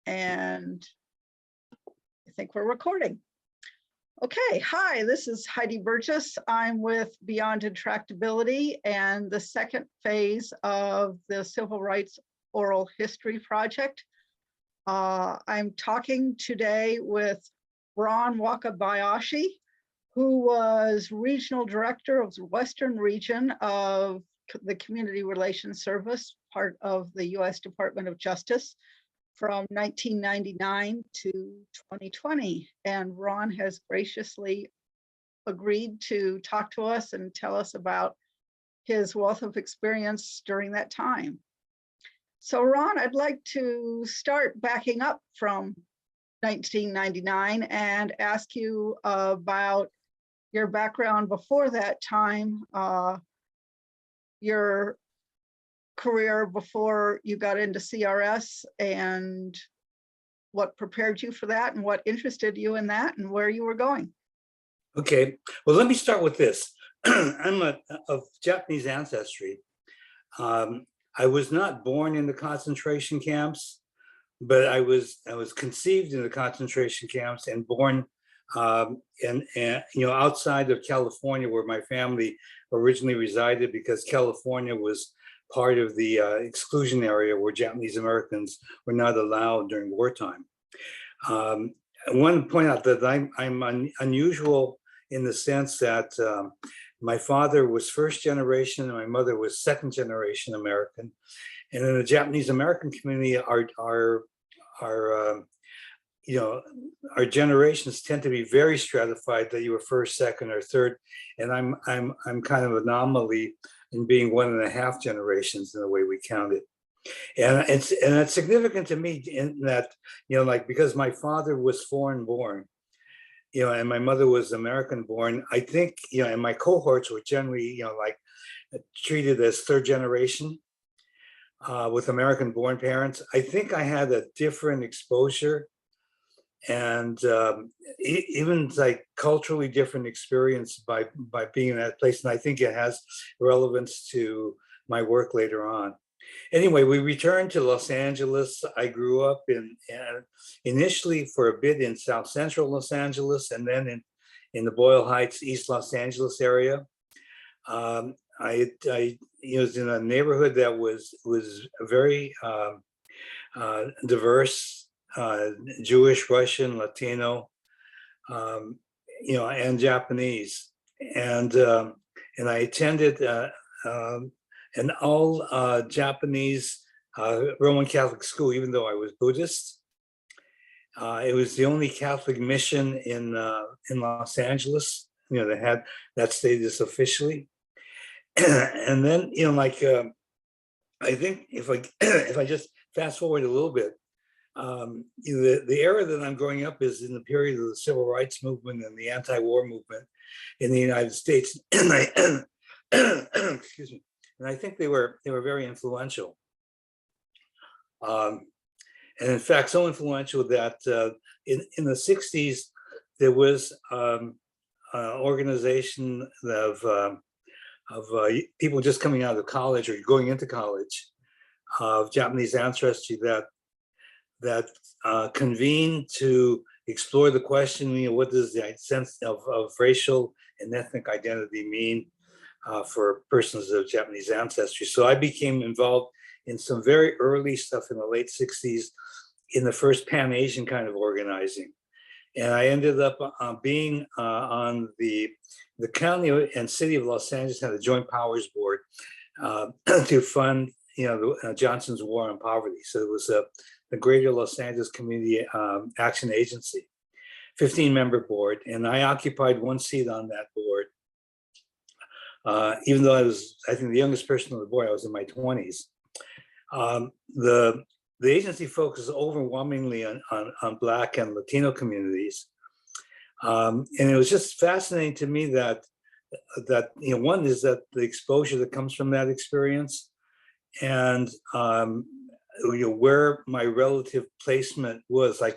And I think we're recording. Okay, hi, this is Heidi Burgess. I'm with Beyond Intractability and the second phase of the Civil Rights Oral History Project. I'm talking today with Ron Wakabayashi, who was Regional Director of the Western Region of the Community Relations Service, part of the U.S. Department of Justice, from 1999 to 2020. And Ron has graciously agreed to talk to us and tell us about his wealth of experience during that time. So Ron, I'd like to start backing up from 1999 and ask you about your background before that time, your career before you got into CRS, and what prepared you for that and what interested you in that and where you were going. Okay, well, let me start with this. I'm of Japanese ancestry. I was not born in the concentration camps, but I was conceived in the concentration camps and born outside of California, where my family originally resided, because California was part of the exclusion area where Japanese Americans were not allowed during wartime. I want to point out that I'm unusual in the sense that my father was first generation and my mother was second generation American. And in the Japanese American community, our generations tend to be very stratified, that you were first, second, or third. And I'm kind of an anomaly in being 1.5 generations in the way we count it. And it's significant to me in that, because my father was foreign born, and my mother was American born, I think, and my cohorts were generally, treated as third generation with American born parents. I think I had a different exposure and even culturally different experience by being in that place. And I think it has relevance to my work later on. Anyway, we returned to Los Angeles. I grew up initially for a bit in South Central Los Angeles, and then in the Boyle Heights, East Los Angeles area. I was in a neighborhood that was very diverse. Jewish, Russian, Latino, and Japanese, and I attended an all Japanese Roman Catholic school, even though I was Buddhist. It was the only Catholic mission in Los Angeles, that had that status officially. And then, I think if I just fast forward a little bit. The era that I'm growing up is in the period of the civil rights movement and the anti-war movement in the United States, and excuse me, and I think they were very influential, and in fact so influential that in the 60s there was an organization of people just coming out of college or going into college of Japanese ancestry that convened to explore the question, what does the sense of racial and ethnic identity mean for persons of Japanese ancestry. So I became involved in some very early stuff in the late 60s in the first Pan-Asian kind of organizing. And I ended up being on the county and city of Los Angeles had a joint powers board to fund Johnson's War on Poverty. So it was the Greater Los Angeles Community Action Agency, 15-member board, and I occupied one seat on that board. Even though I think, the youngest person on the board, I was in my 20s. The agency focused overwhelmingly on Black and Latino communities, and it was just fascinating to me that one is that the exposure that comes from that experience, and where my relative placement was, after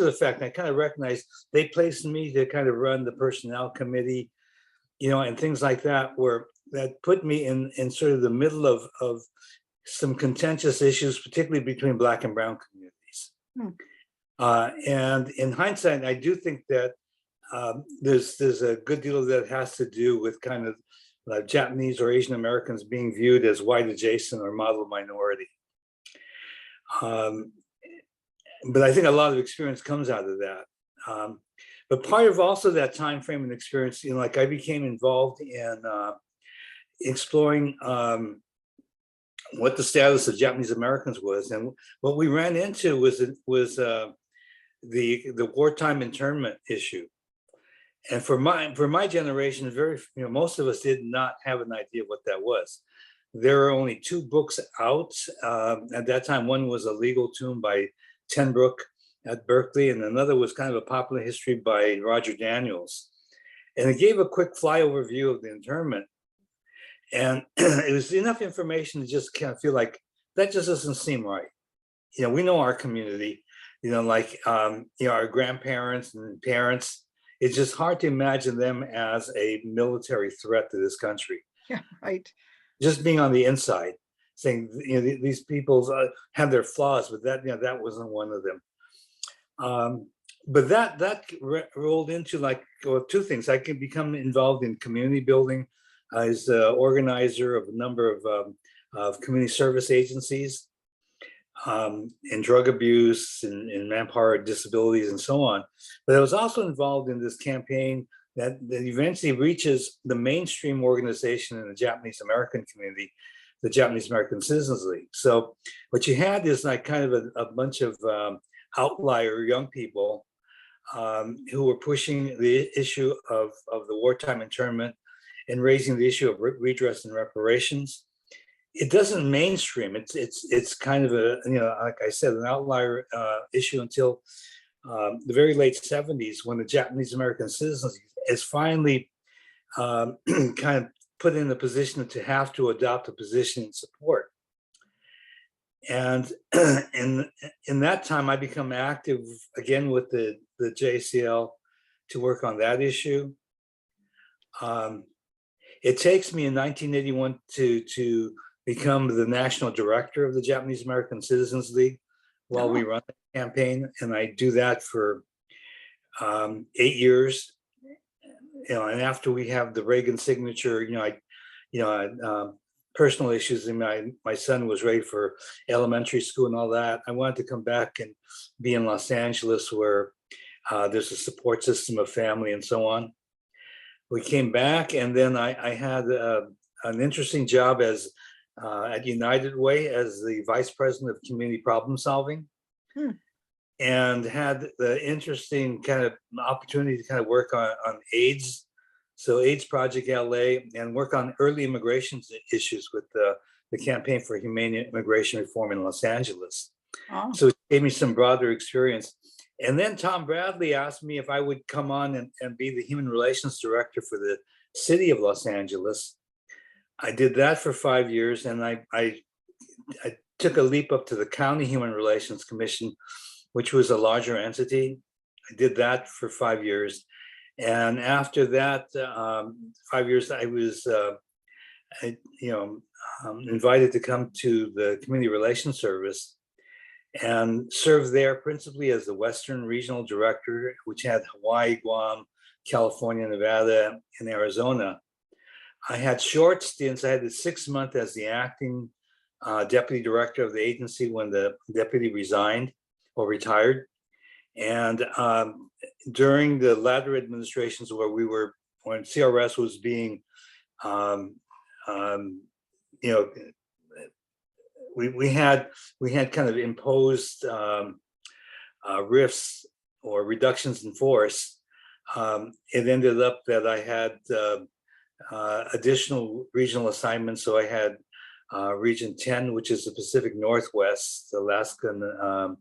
the fact, I kind of recognized they placed me to kind of run the personnel committee, and things like that, that put me in sort of the middle of some contentious issues, particularly between Black and brown communities. And in hindsight, I do think that there's a good deal that has to do with kind of Japanese or Asian Americans being viewed as white adjacent or model minority. But I think a lot of experience comes out of that. But part of also that time frame and experience, like I became involved in exploring what the status of Japanese Americans was, and what we ran into was the wartime internment issue. And for my generation, most of us did not have an idea what that was. There are only 2 books out at that time. One was A Legal Tomb by Tenbrook at Berkeley, and another was kind of a popular history by Roger Daniels. And it gave a quick flyover view of the internment. And it was enough information to just kind of feel like that just doesn't seem right. We know our community, our grandparents and parents. It's just hard to imagine them as a military threat to this country. Yeah, right. Just being on the inside, saying these people have their flaws, but that wasn't one of them. But that rolled into 2 things. I could become involved in community building as the organizer of a number of community service agencies, in drug abuse and manpower disabilities and so on. But I was also involved in this campaign that eventually reaches the mainstream organization in the Japanese American community, the Japanese American Citizens League. So what you had is kind of a bunch of outlier young people who were pushing the issue of the wartime internment and raising the issue of redress and reparations. It doesn't mainstream. It's kind of a, like I said, an outlier issue until the very late 70s, when the Japanese American Citizens is finally kind of put in the position to have to adopt a position in support. And in that time, I become active again with the JCL to work on that issue. It takes me in 1981 to become the national director of the Japanese American Citizens League while we run the campaign, and I do that for 8 years. And after we have the Reagan signature, personal issues. My son was ready for elementary school and all that. I wanted to come back and be in Los Angeles, where there's a support system of family and so on. We came back, and then I had an interesting job at United Way as the vice president of community problem solving, and had the interesting kind of opportunity to kind of work on AIDS. So AIDS Project LA, and work on early immigration issues with the Campaign for Humane Immigration Reform in Los Angeles. Oh. So it gave me some broader experience. And then Tom Bradley asked me if I would come on and be the human relations director for the city of Los Angeles. I did that for 5 years, and I took a leap up to the County Human Relations Commission, which was a larger entity. I did that for 5 years. And after that 5 years, I was invited to come to the Community Relations Service and serve there principally as the Western Regional Director, which had Hawaii, Guam, California, Nevada, and Arizona. I had short stints. I had the 6 month as the acting deputy director of the agency when the deputy resigned or retired. And during the latter administrations when CRS was being, we had kind of imposed rifts or reductions in force. It ended up that I had additional regional assignments. So I had Region 10, which is the Pacific Northwest, Alaska,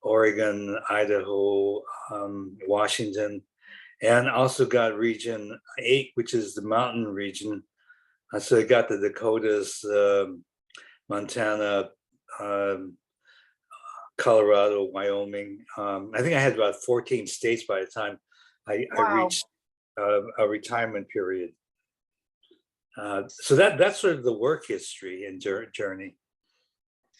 Oregon, Idaho, Washington, and also got Region 8, which is the mountain region. So I got the Dakotas, Montana, Colorado, Wyoming. I think I had about 14 states by the time I reached a retirement period. So that's sort of the work history and journey.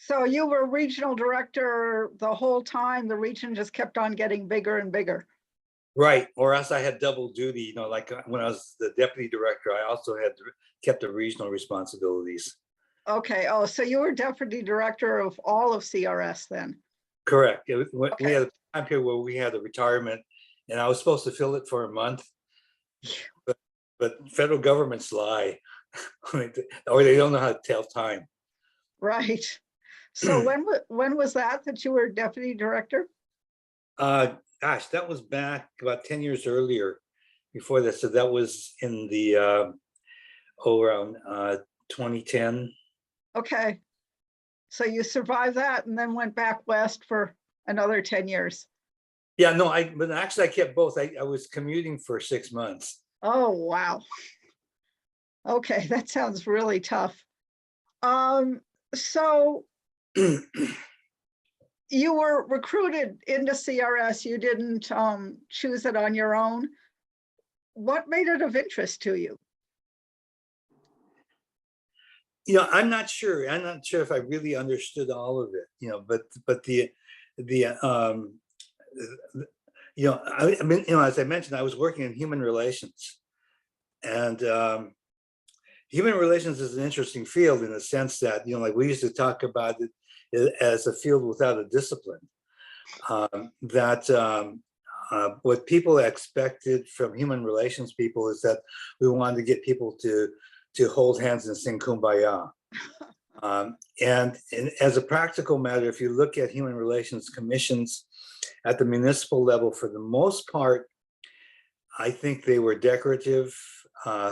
So you were regional director the whole time. The region just kept on getting bigger and bigger. Right, or else I had double duty, like when I was the deputy director, I also kept the regional responsibilities. Okay. Oh, so you were deputy director of all of CRS then? Correct. We Okay. had a time period where we had a retirement and I was supposed to fill it for a month. But federal governments lie or they don't know how to tell time. Right. So when was that you were deputy director? Gosh, that was back about 10 years earlier before that. So that was in the around 2010. Okay. So you survived that and then went back west for another 10 years. Yeah, no, but actually I kept both. I was commuting for 6 months. Oh, wow. Okay, that sounds really tough. So you were recruited into CRS. You didn't choose it on your own. What made it of interest to you? I'm not sure. I'm not sure if I really understood all of it, but the I mean, as I mentioned, I was working in human relations, and human relations is an interesting field in the sense that, like we used to talk about it as a field without a discipline. What people expected from human relations people is that we wanted to get people to hold hands and sing Kumbaya. And as a practical matter, if you look at human relations commissions at the municipal level, for the most part, I think they were decorative,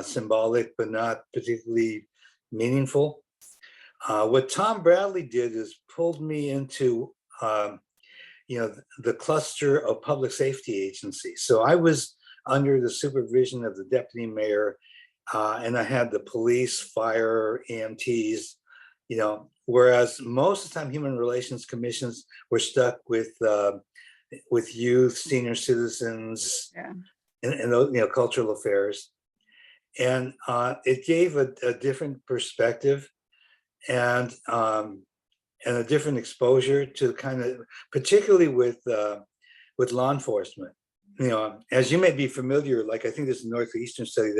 symbolic, but not particularly meaningful. What Tom Bradley did is pulled me into the cluster of public safety agencies. So I was under the supervision of the deputy mayor, and I had the police, fire, EMTs, whereas most of the time human relations commissions were stuck with youth, senior citizens, Yeah. and those, cultural affairs. And it gave a different perspective and a different exposure to kind of, particularly with law enforcement. As you may be familiar, like I think there's a Northeastern study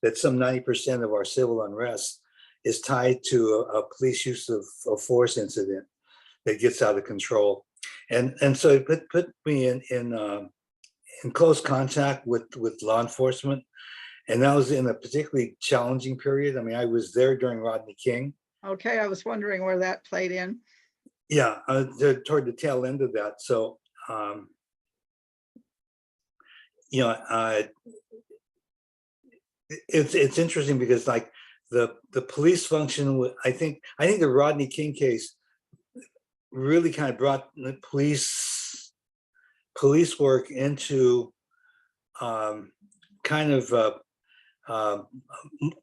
that some 90% of our civil unrest is tied to a police use of force incident that gets out of control, and so it put me in close contact with law enforcement, and that was in a particularly challenging period. I mean, I was there during Rodney King. Okay, I was wondering where that played in. Yeah, toward the tail end of that. So, it's interesting because like the police function, I think the Rodney King case really kind of brought the police work into kind of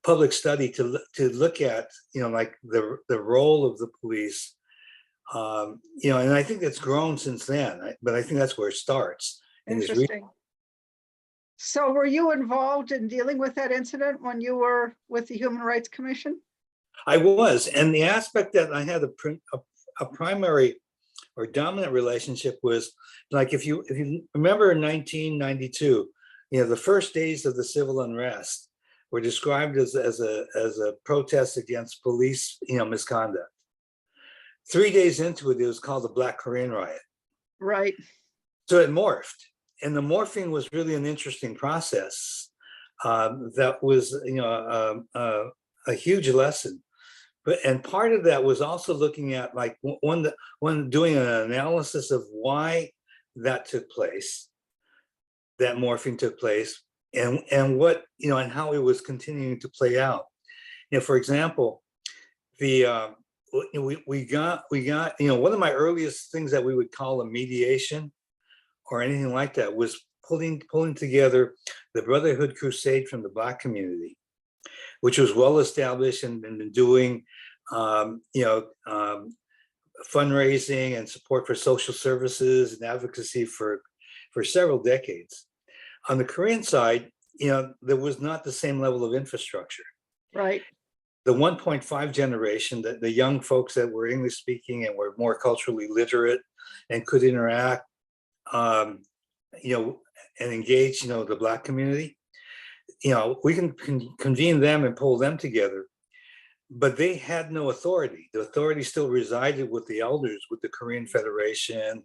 public study to look at, like the role of the police, and I think it's grown since then, but I think that's where it starts. Interesting. So were you involved in dealing with that incident when you were with the Human Rights Commission? I was, and the aspect that I had a primary or dominant relationship was, like, if you remember in 1992, the first days of the civil unrest were described as a protest against police, misconduct. 3 days into it, it was called the Black Korean riot. Right. So it morphed, and the morphing was really an interesting process. That was, a huge lesson. And part of that was also looking at, like, one doing an analysis of why that took place, that morphing took place, and what, and how it was continuing to play out. For example, the we got one of my earliest things that we would call a mediation or anything like that was pulling together the Brotherhood Crusade from the Black community, which was well established and been doing fundraising and support for social services and advocacy for several decades. On the Korean side, there was not the same level of infrastructure. Right. the 1.5 generation, the young folks that were English speaking and were more culturally literate and could interact, you know, and engage, you know, the Black community, you know, we can convene them and pull them together. But they had no authority. The authority still resided with the elders, with the Korean Federation,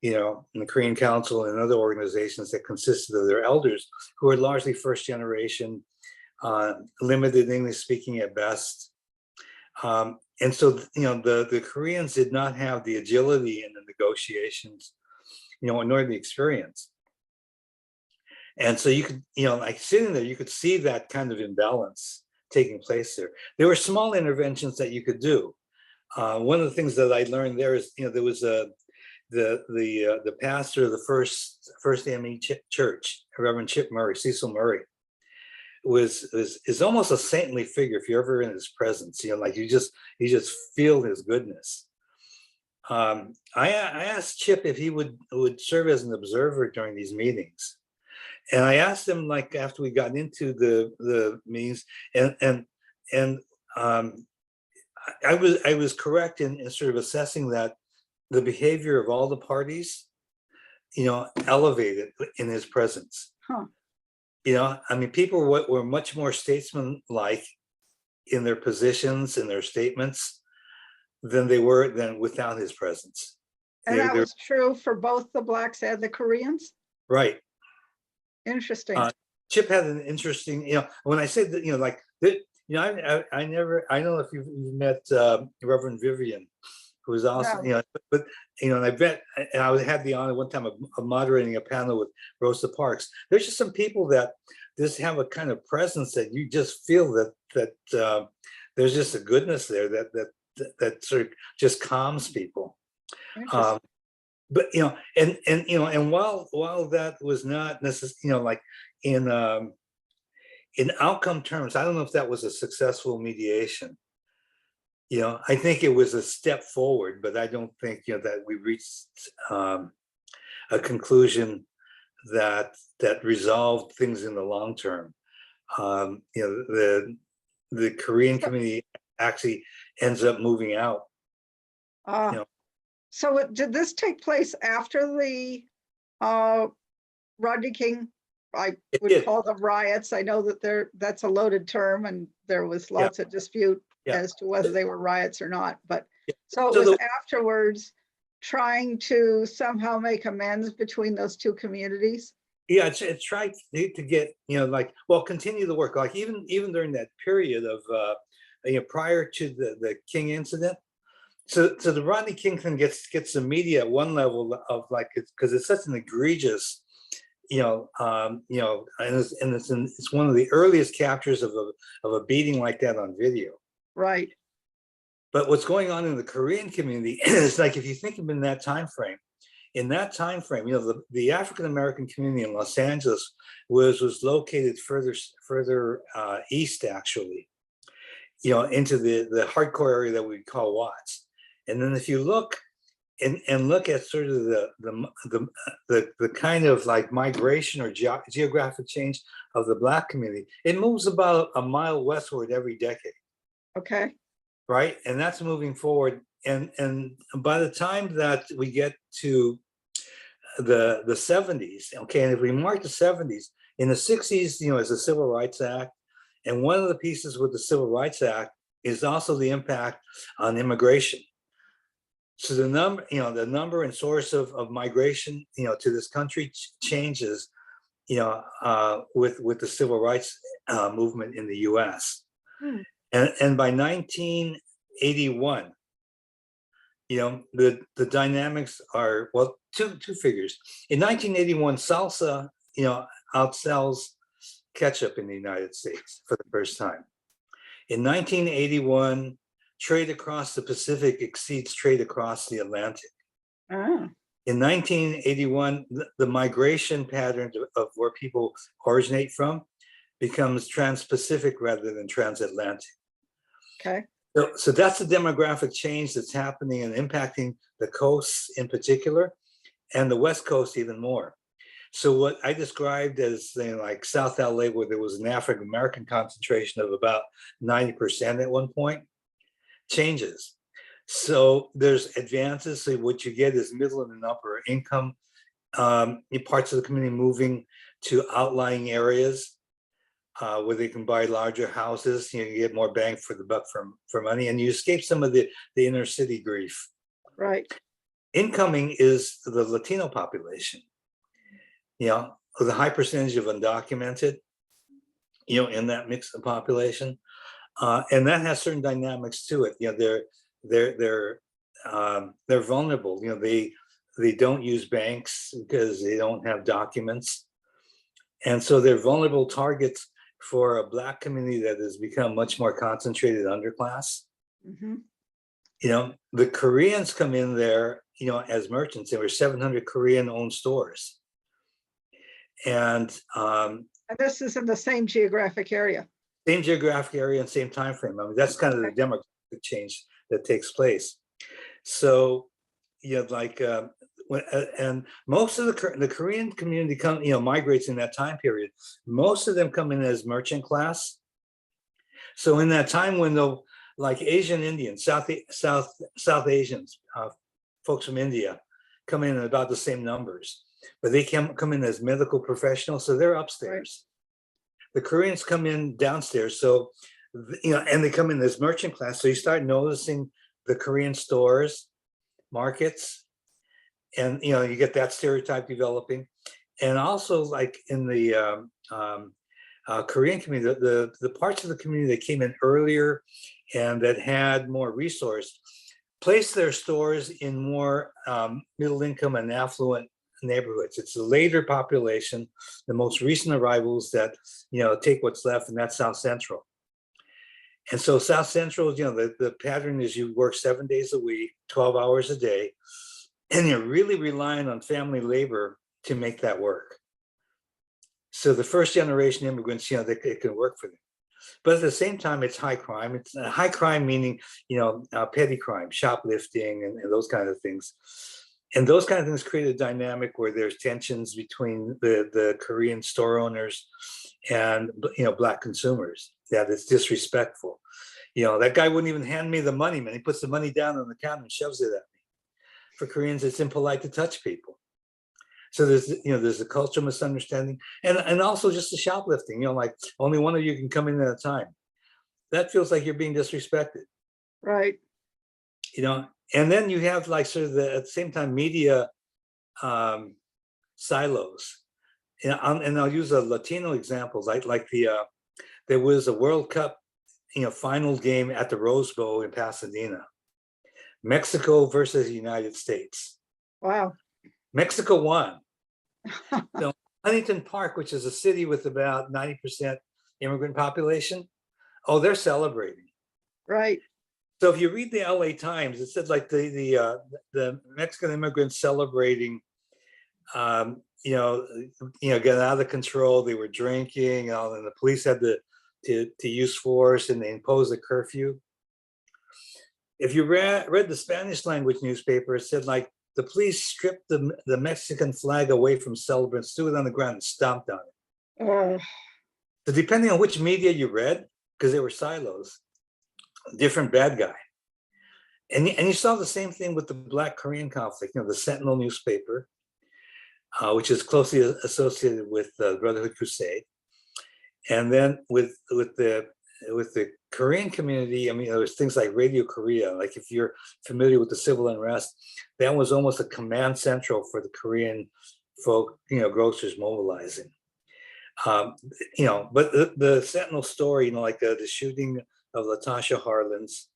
you know, and the Korean Council and other organizations that consisted of their elders, who were largely first generation, limited English speaking at best. And so, you know, the Koreans did not have the agility in the negotiations, you know, nor the experience. And so you could, you know, like sitting there, you could see that kind of imbalance taking place there. There were small interventions that you could do. One of the things that I learned there is, you know, there was the pastor of the first ME church, Reverend Chip Murray, Cecil Murray, is almost a saintly figure if you're ever in his presence. You know, like you just feel his goodness. I asked Chip if he would serve as an observer during these meetings. And I asked him, like, after we got into the meetings, and I was correct in sort of assessing that the behavior of all the parties, you know, elevated in his presence. Huh. You know, I mean, people were much more statesman-like in their positions and their statements than they were without his presence. And that was true for both the Blacks and the Koreans? Right. Interesting. Chip had an interesting, you know, when I said that, you know, like, you know, I don't know if you've met Reverend Vivian, who was also, No. you know, but, you know, and I bet, and I had the honor one time of moderating a panel with Rosa Parks. There's just some people that just have a kind of presence that you just feel that there's just a goodness there that sort of just calms people. But you know, and you know, and while that was not necessarily, you know, like in outcome terms, I don't know if that was a successful mediation. You know, I think it was a step forward, but I don't think, you know, that we reached a conclusion that resolved things in the long term. You know, the Korean community actually ends up moving out. You know, so did this take place after the Rodney King, I would call them riots? I know that that's a loaded term and there was lots of dispute as to whether they were riots or not, but so it was afterwards trying to somehow make amends between those two communities. Yeah, it's tried to get, you know, like, well, continue the work, like even during that period of you know, prior to the King incident. So the Rodney King thing gets the media at one level of, like, because it's such an egregious, you know, and it's one of the earliest captures of a beating like that on video. Right. But what's going on in the Korean community is, like, if you think of in that time frame, you know, the African American community in Los Angeles was located further east, actually, you know, into the hardcore area that we call Watts. And then if you look and look at sort of the kind of like migration or geographic change of the Black community, it moves about a mile westward every decade. Okay. Right, and that's moving forward. And by the time that we get to the 70s, okay, and if we mark the 70s, in the 60s, you know, is the Civil Rights Act, and one of the pieces with the Civil Rights Act is also the impact on immigration. So the number and source of migration, you know, to this country changes, you know, with the civil rights movement in the U.S. And by 1981, you know, the dynamics are, well, two figures. In 1981, salsa, you know, outsells ketchup in the United States for the first time. In 1981, trade across the Pacific exceeds trade across the Atlantic. In 1981, the migration pattern of where people originate from becomes trans-Pacific rather than transatlantic. Okay. So that's the demographic change that's happening and impacting the coasts in particular, and the West Coast even more. So what I described as like South LA, where there was an African American concentration of about 90% at one point, changes. So there's advances. So what you get is middle and upper income parts of the community moving to outlying areas where they can buy larger houses. You get more bang for the buck for money, and you escape some of the inner city grief. Right. Incoming is the Latino population. With a high percentage of undocumented, in that mix of population, and that has certain dynamics to it. They're vulnerable. They don't use banks because they don't have documents, and so they're vulnerable targets for a Black community that has become much more concentrated underclass. Mm-hmm. The Koreans come in there, as merchants. There were 700 Korean-owned stores. And this is in the same geographic area. Same geographic area and same time frame. I mean, that's kind of the demographic change that takes place. So, and most of the Korean community migrates in that time period. Most of them come in as merchant class. So in that time window, like Asian Indians, South Asians, folks from India, come in about the same numbers, but they can come in as medical professionals, so they're upstairs. Right. The Koreans come in downstairs, so and they come in as merchant class. So you start noticing the Korean stores, markets, and you get that stereotype developing. And also, like in the Korean community, the parts of the community that came in earlier and that had more resource placed their stores in more middle income and affluent neighborhoods. It's the later population, the most recent arrivals that take what's left, and that's South Central. And so South Central, the pattern is you work 7 days a week, 12 hours a day, and you're really relying on family labor to make that work. So the first generation immigrants, it can work for them. But at the same time, it's high crime. It's high crime meaning, petty crime, shoplifting, and those kind of things. And those kind of things create a dynamic where there's tensions between the Korean store owners and Black consumers. That it's disrespectful. That guy wouldn't even hand me the money, man. He puts the money down on the counter and shoves it at me. For Koreans, it's impolite to touch people. So there's a cultural misunderstanding, and also just the shoplifting. Like only one of you can come in at a time. That feels like you're being disrespected. Right. And then you have like sort of at the same time media silos. And I'll use a Latino example, like there was a World Cup final game at the Rose Bowl in Pasadena, Mexico versus the United States. Wow. Mexico won. So Huntington Park, which is a city with about 90% immigrant population, they're celebrating. Right. So if you read the LA Times, it said like the Mexican immigrants celebrating, getting out of control. They were drinking, and the police had to use force, and they imposed a curfew. If you read the Spanish language newspaper, it said like the police stripped the Mexican flag away from celebrants, threw it on the ground, and stomped on it. So depending on which media you read, because they were silos, different bad guy. And you saw the same thing with the Black Korean conflict, the Sentinel newspaper, which is closely associated with the Brotherhood Crusade. And then with the Korean community, I mean, there was things like Radio Korea. Like if you're familiar with the civil unrest, that was almost a command central for the Korean folk, grocers mobilizing. But the Sentinel story, like the shooting of Latasha Harlins.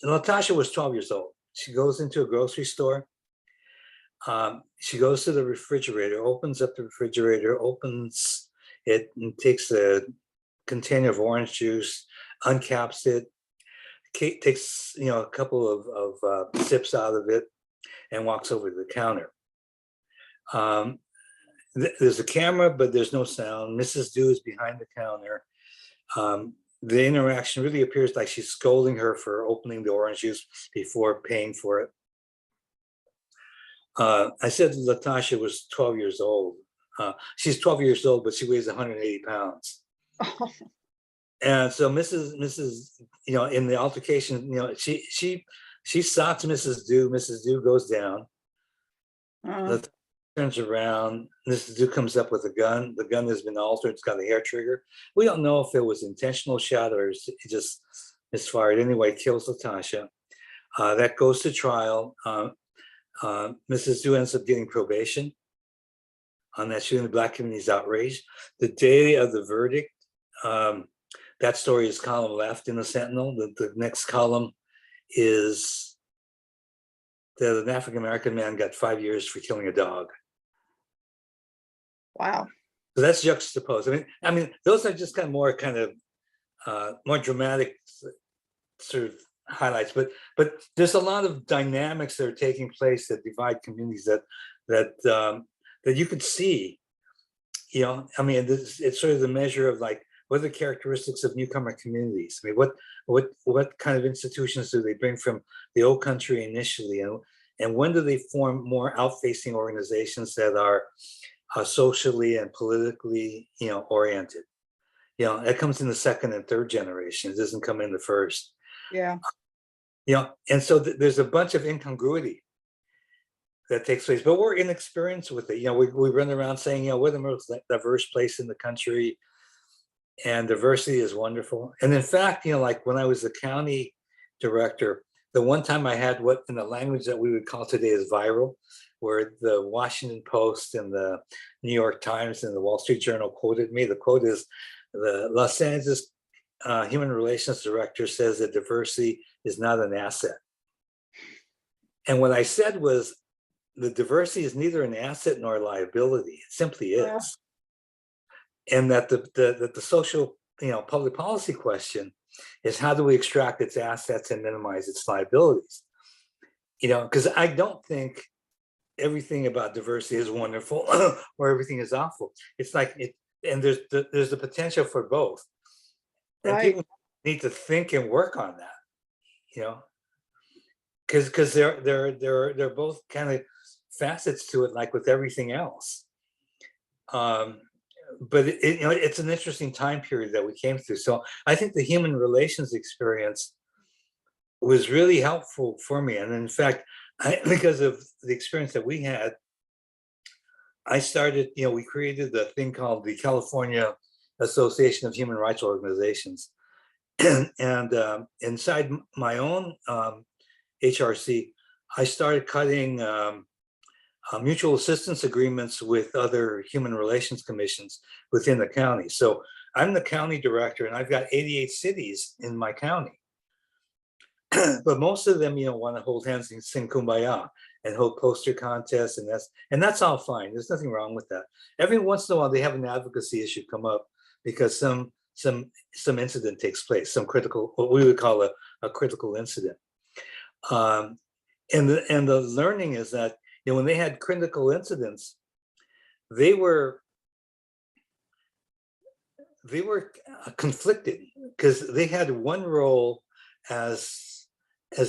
Latasha was 12 years old. She goes into a grocery store. She goes to the refrigerator, opens up the refrigerator, opens it, and takes a container of orange juice, uncaps it, takes a couple of sips out of it, and walks over to the counter. There's a camera, but there's no sound. Mrs. Du is behind the counter. The interaction really appears like she's scolding her for opening the orange juice before paying for it. I said Latasha was 12 years old. She's 12 years old, but she weighs 180 pounds. Oh, And so Mrs. In the altercation, she socks Mrs. Dew. Mrs. Dew goes down. Latasha turns around. Mrs. Dew comes up with a gun. The gun has been altered. It's got a hair trigger. We don't know if it was intentional shot or it just misfired. Anyway, kills Latasha. That goes to trial. Mrs. Dew ends up getting probation on that shooting. The Black community is outraged. The day of the verdict, that story is column left in the Sentinel. The next column is that an African-American man got 5 years for killing a dog. wow. So that's juxtaposed. I mean, those are just more dramatic sort of highlights, but there's a lot of dynamics that are taking place that divide communities that you could see. It's sort of the measure of like, what are the characteristics of newcomer communities? I mean, what kind of institutions do they bring from the old country initially, and when do they form more out-facing organizations that are socially and politically oriented? It comes in the second and third generation. It doesn't come in the first. Yeah. And so there's a bunch of incongruity that takes place, but we're inexperienced with it. We run around saying, we're the most diverse place in the country, and diversity is wonderful. And in fact, like when I was the county director, the one time I had what in the language that we would call today is viral, where the Washington Post and the New York Times and the Wall Street Journal quoted me. The quote is, the Los Angeles Human Relations Director says that diversity is not an asset. And what I said was, the diversity is neither an asset nor a liability. It simply is. Yeah. And that the social, public policy question is, how do we extract its assets and minimize its liabilities? Because I don't think everything about diversity is wonderful or everything is awful. It's like and there's the potential for both. And Right. people need to think and work on that, because they're both kind of facets to it, like with everything else. But it's an interesting time period that we came through. So I think the human relations experience was really helpful for me. And in fact, because of the experience that we had, I started, we created the thing called the California Association of Human Rights Organizations. And inside my own HRC, I started cutting mutual assistance agreements with other human relations commissions within the county. So I'm the county director, and I've got 88 cities in my county. But most of them, want to hold hands and sing Kumbaya and hold poster contests, and that's all fine. There's nothing wrong with that. Every once in a while, they have an advocacy issue come up because some incident takes place, some critical, what we would call a critical incident. And the learning is that when they had critical incidents, they were conflicted, because they had one role as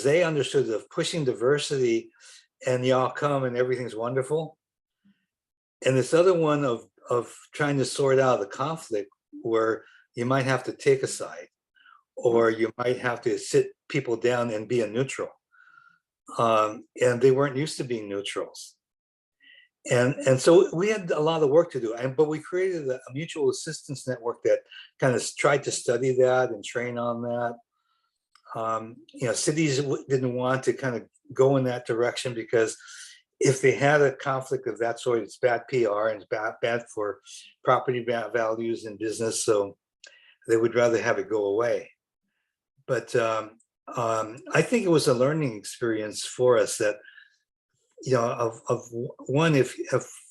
they understood of pushing diversity, and y'all come and everything's wonderful, and this other one of trying to sort out the conflict, where you might have to take a side, or you might have to sit people down and be a neutral. And they weren't used to being neutrals. And so we had a lot of work to do, but we created a mutual assistance network that kind of tried to study that and train on that. Cities didn't want to kind of go in that direction, because if they had a conflict of that sort, it's bad PR and it's bad for property values in business. So they would rather have it go away. But I think it was a learning experience for us that, of one, if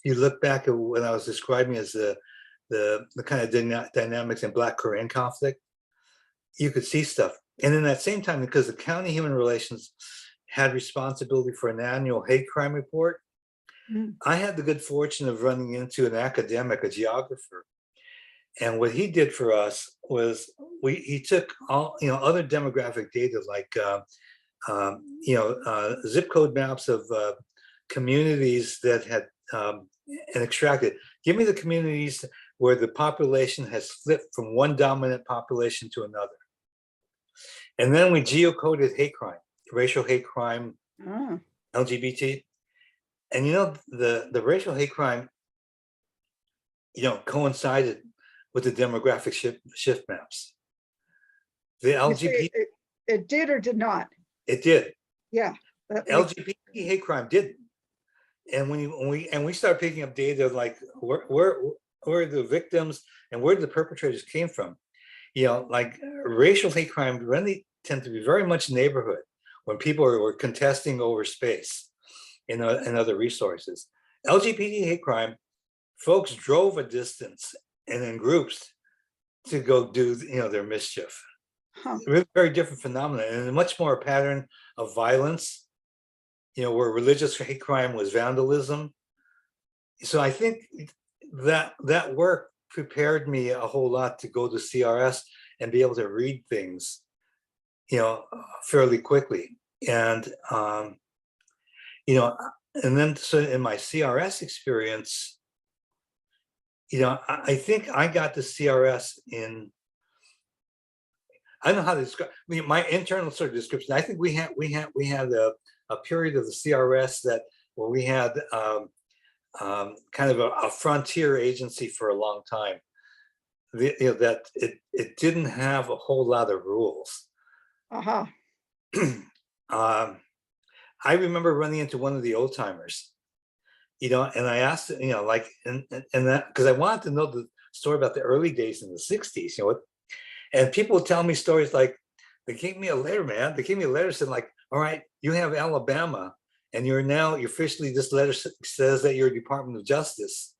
you look back at what I was describing as the kind of dynamics in Black Korean conflict, you could see stuff. And in that same time, because the county human relations had responsibility for an annual hate crime report, I had the good fortune of running into an academic, a geographer. And what he did for us was he took all other demographic data, like zip code maps of communities that had and extracted. Give me the communities where the population has flipped from one dominant population to another. And then we geocoded hate crime, racial hate crime, Oh, LGBT. And the racial hate crime, coincided with the demographic shift maps. The you say LGBT, it did or did not? it did. Yeah. that makes- LGBT hate crime didn't. And when we started picking up data like where the victims and where the perpetrators came from, like racial hate crime really tend to be very much neighborhood when people were contesting over space and other resources. LGBT hate crime, folks drove a distance and in groups to go do their mischief. Huh. Really very different phenomenon and much more a pattern of violence, where religious hate crime was vandalism. So I think that work prepared me a whole lot to go to CRS and be able to read things, fairly quickly. And, and then so in my CRS experience, I think I got to CRS in, I don't know how to describe, my internal sort of description. I think we had a period of the CRS where we had kind of a frontier agency for a long time. That it didn't have a whole lot of rules. Uh-huh. I remember running into one of the old timers, and I asked, and that because I wanted to know the story about the early days in the 60s, and people would tell me stories like, they gave me a letter, man. They gave me a letter saying like, all right, you have Alabama, and you're officially, this letter says that you're Department of Justice.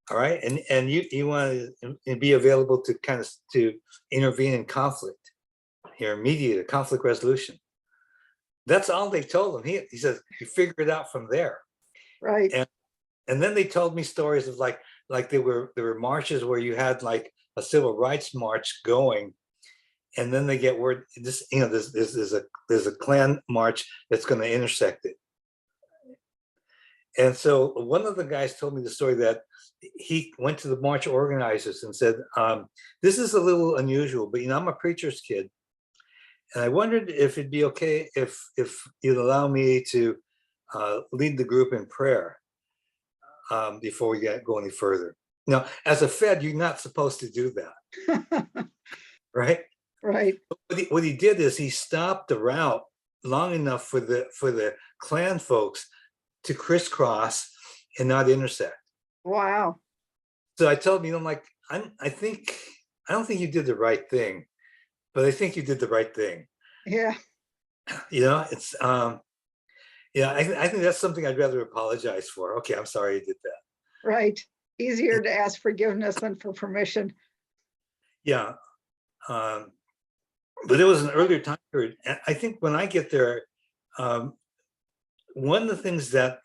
All right, and you want to be available to to intervene in conflict here, mediate a conflict resolution. That's all they told him. He says you figure it out from there. Right. And then they told me stories of like there were marches where you had like a civil rights march going, and then they get word this there's a Klan march that's going to intersect it. And so one of the guys told me the story that he went to the march organizers and said, this is a little unusual, but I'm a preacher's kid, and I wondered if it'd be okay if you'd allow me to lead the group in prayer before we go any further. Now, as a Fed, you're not supposed to do that, right? Right. What he did is he stopped the route long enough for the Klan folks to crisscross and not intersect. Wow. So I told him, I don't think you did the right thing, but I think you did the right thing. Yeah. It's I think that's something I'd rather apologize for. Okay, I'm sorry you did that. Right. Easier to ask forgiveness than for permission. Yeah. But it was an earlier time period. I think when I get there, one of the things that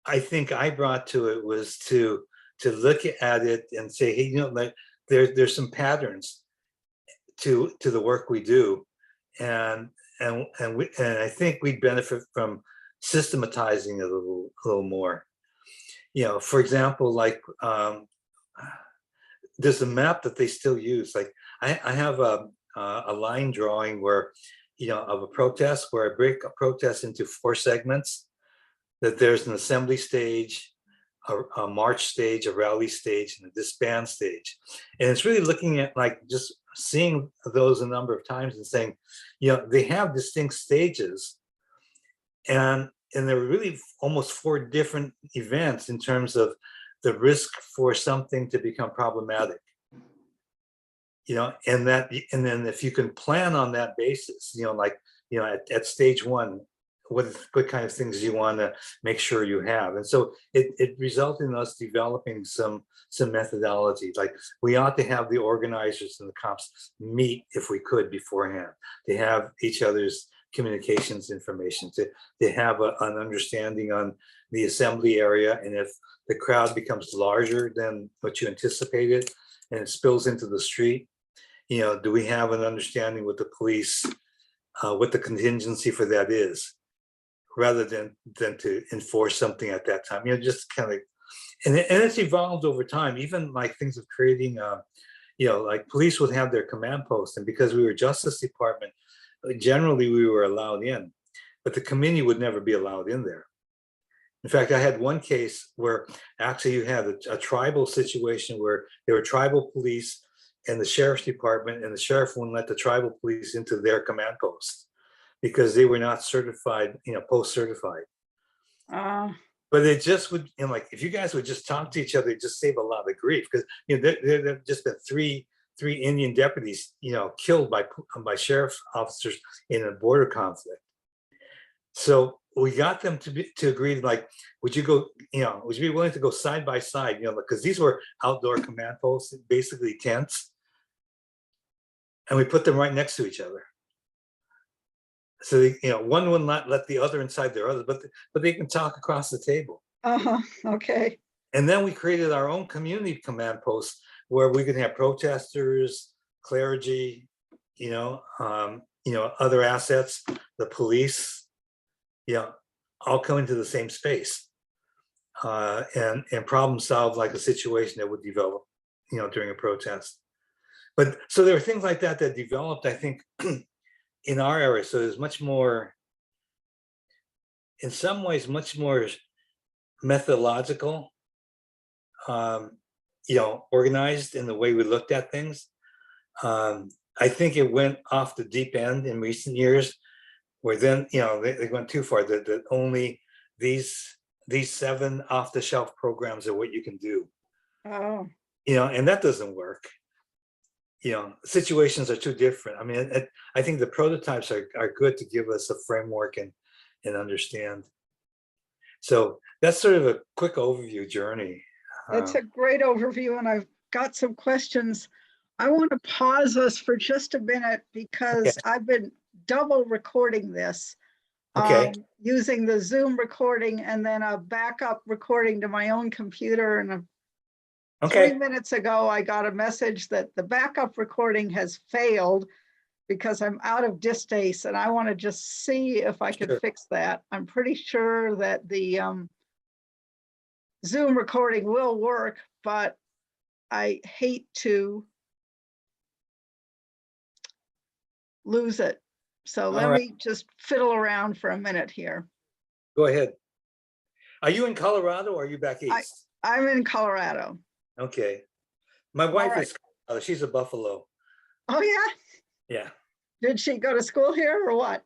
I think I brought to it was to look at it and say, hey, like there's some patterns to the work we do, and I think we'd benefit from systematizing it a little more. For example, like there's a map that they still use. Like I have a line drawing where of a protest where I break a protest into 4 segments. That there's an assembly stage, a march stage, a rally stage, and a disband stage. And it's really looking at like just seeing those a number of times and saying, they have distinct stages, and there were really almost 4 different events in terms of the risk for something to become problematic. And then if you can plan on that basis, at stage 1, what kind of things you want to make sure you have. And so it resulted in us developing some methodology. Like we ought to have the organizers and the cops meet if we could beforehand, to have each other's communications information, to have an understanding on the assembly area. And if the crowd becomes larger than what you anticipated and it spills into the street, do we have an understanding with the police, what the contingency for that is? rather than to enforce something at that time. Just kind of, and it's evolved over time. Even like things of creating, like police would have their command post, and because we were Justice Department, generally we were allowed in, but the community would never be allowed in there. In fact, I had one case where actually you had a tribal situation where there were tribal police and the sheriff's department, and the sheriff wouldn't let the tribal police into their command post because they were not certified, post certified. Uh, But it just would, like, if you guys would just talk to each other, it'd just save a lot of grief, because there have just been three Indian deputies, killed by sheriff officers in a border conflict. So we got them to agree, like, would you be willing to go side by side, because these were outdoor command posts, basically tents, and we put them right next to each other. So one would not let the other inside their others, but they can talk across the table. okay. And then we created our own community command post where we could have protesters, clergy, other assets, the police, all come into the same space, and problem solve like a situation that would develop, during a protest. But so there were things like that developed, I think, in our area. So there's much more, in some ways, much more methodological, organized in the way we looked at things. I think it went off the deep end in recent years, where then, they went too far, that only these 7 off-the-shelf programs are what you can do. Oh, And that doesn't work. Situations are too different. I mean, I think the prototypes are good to give us a framework and understand. So that's sort of a quick overview journey. that's a great overview, and I've got some questions. I want to pause us for just a minute because I've been double recording this. Okay. Using the Zoom recording and then a backup recording to my own computer. And 3 minutes ago, I got a message that the backup recording has failed because I'm out of disk space, and I want to just see if I can fix that. I'm pretty sure that the Zoom recording will work, but I hate to lose it. So let me just fiddle around for a minute here. Go ahead. Are you in Colorado or are you back east? I'm in Colorado. Okay. My wife is, she's a Buffalo. Oh, yeah? Yeah. Did she go to school here or what?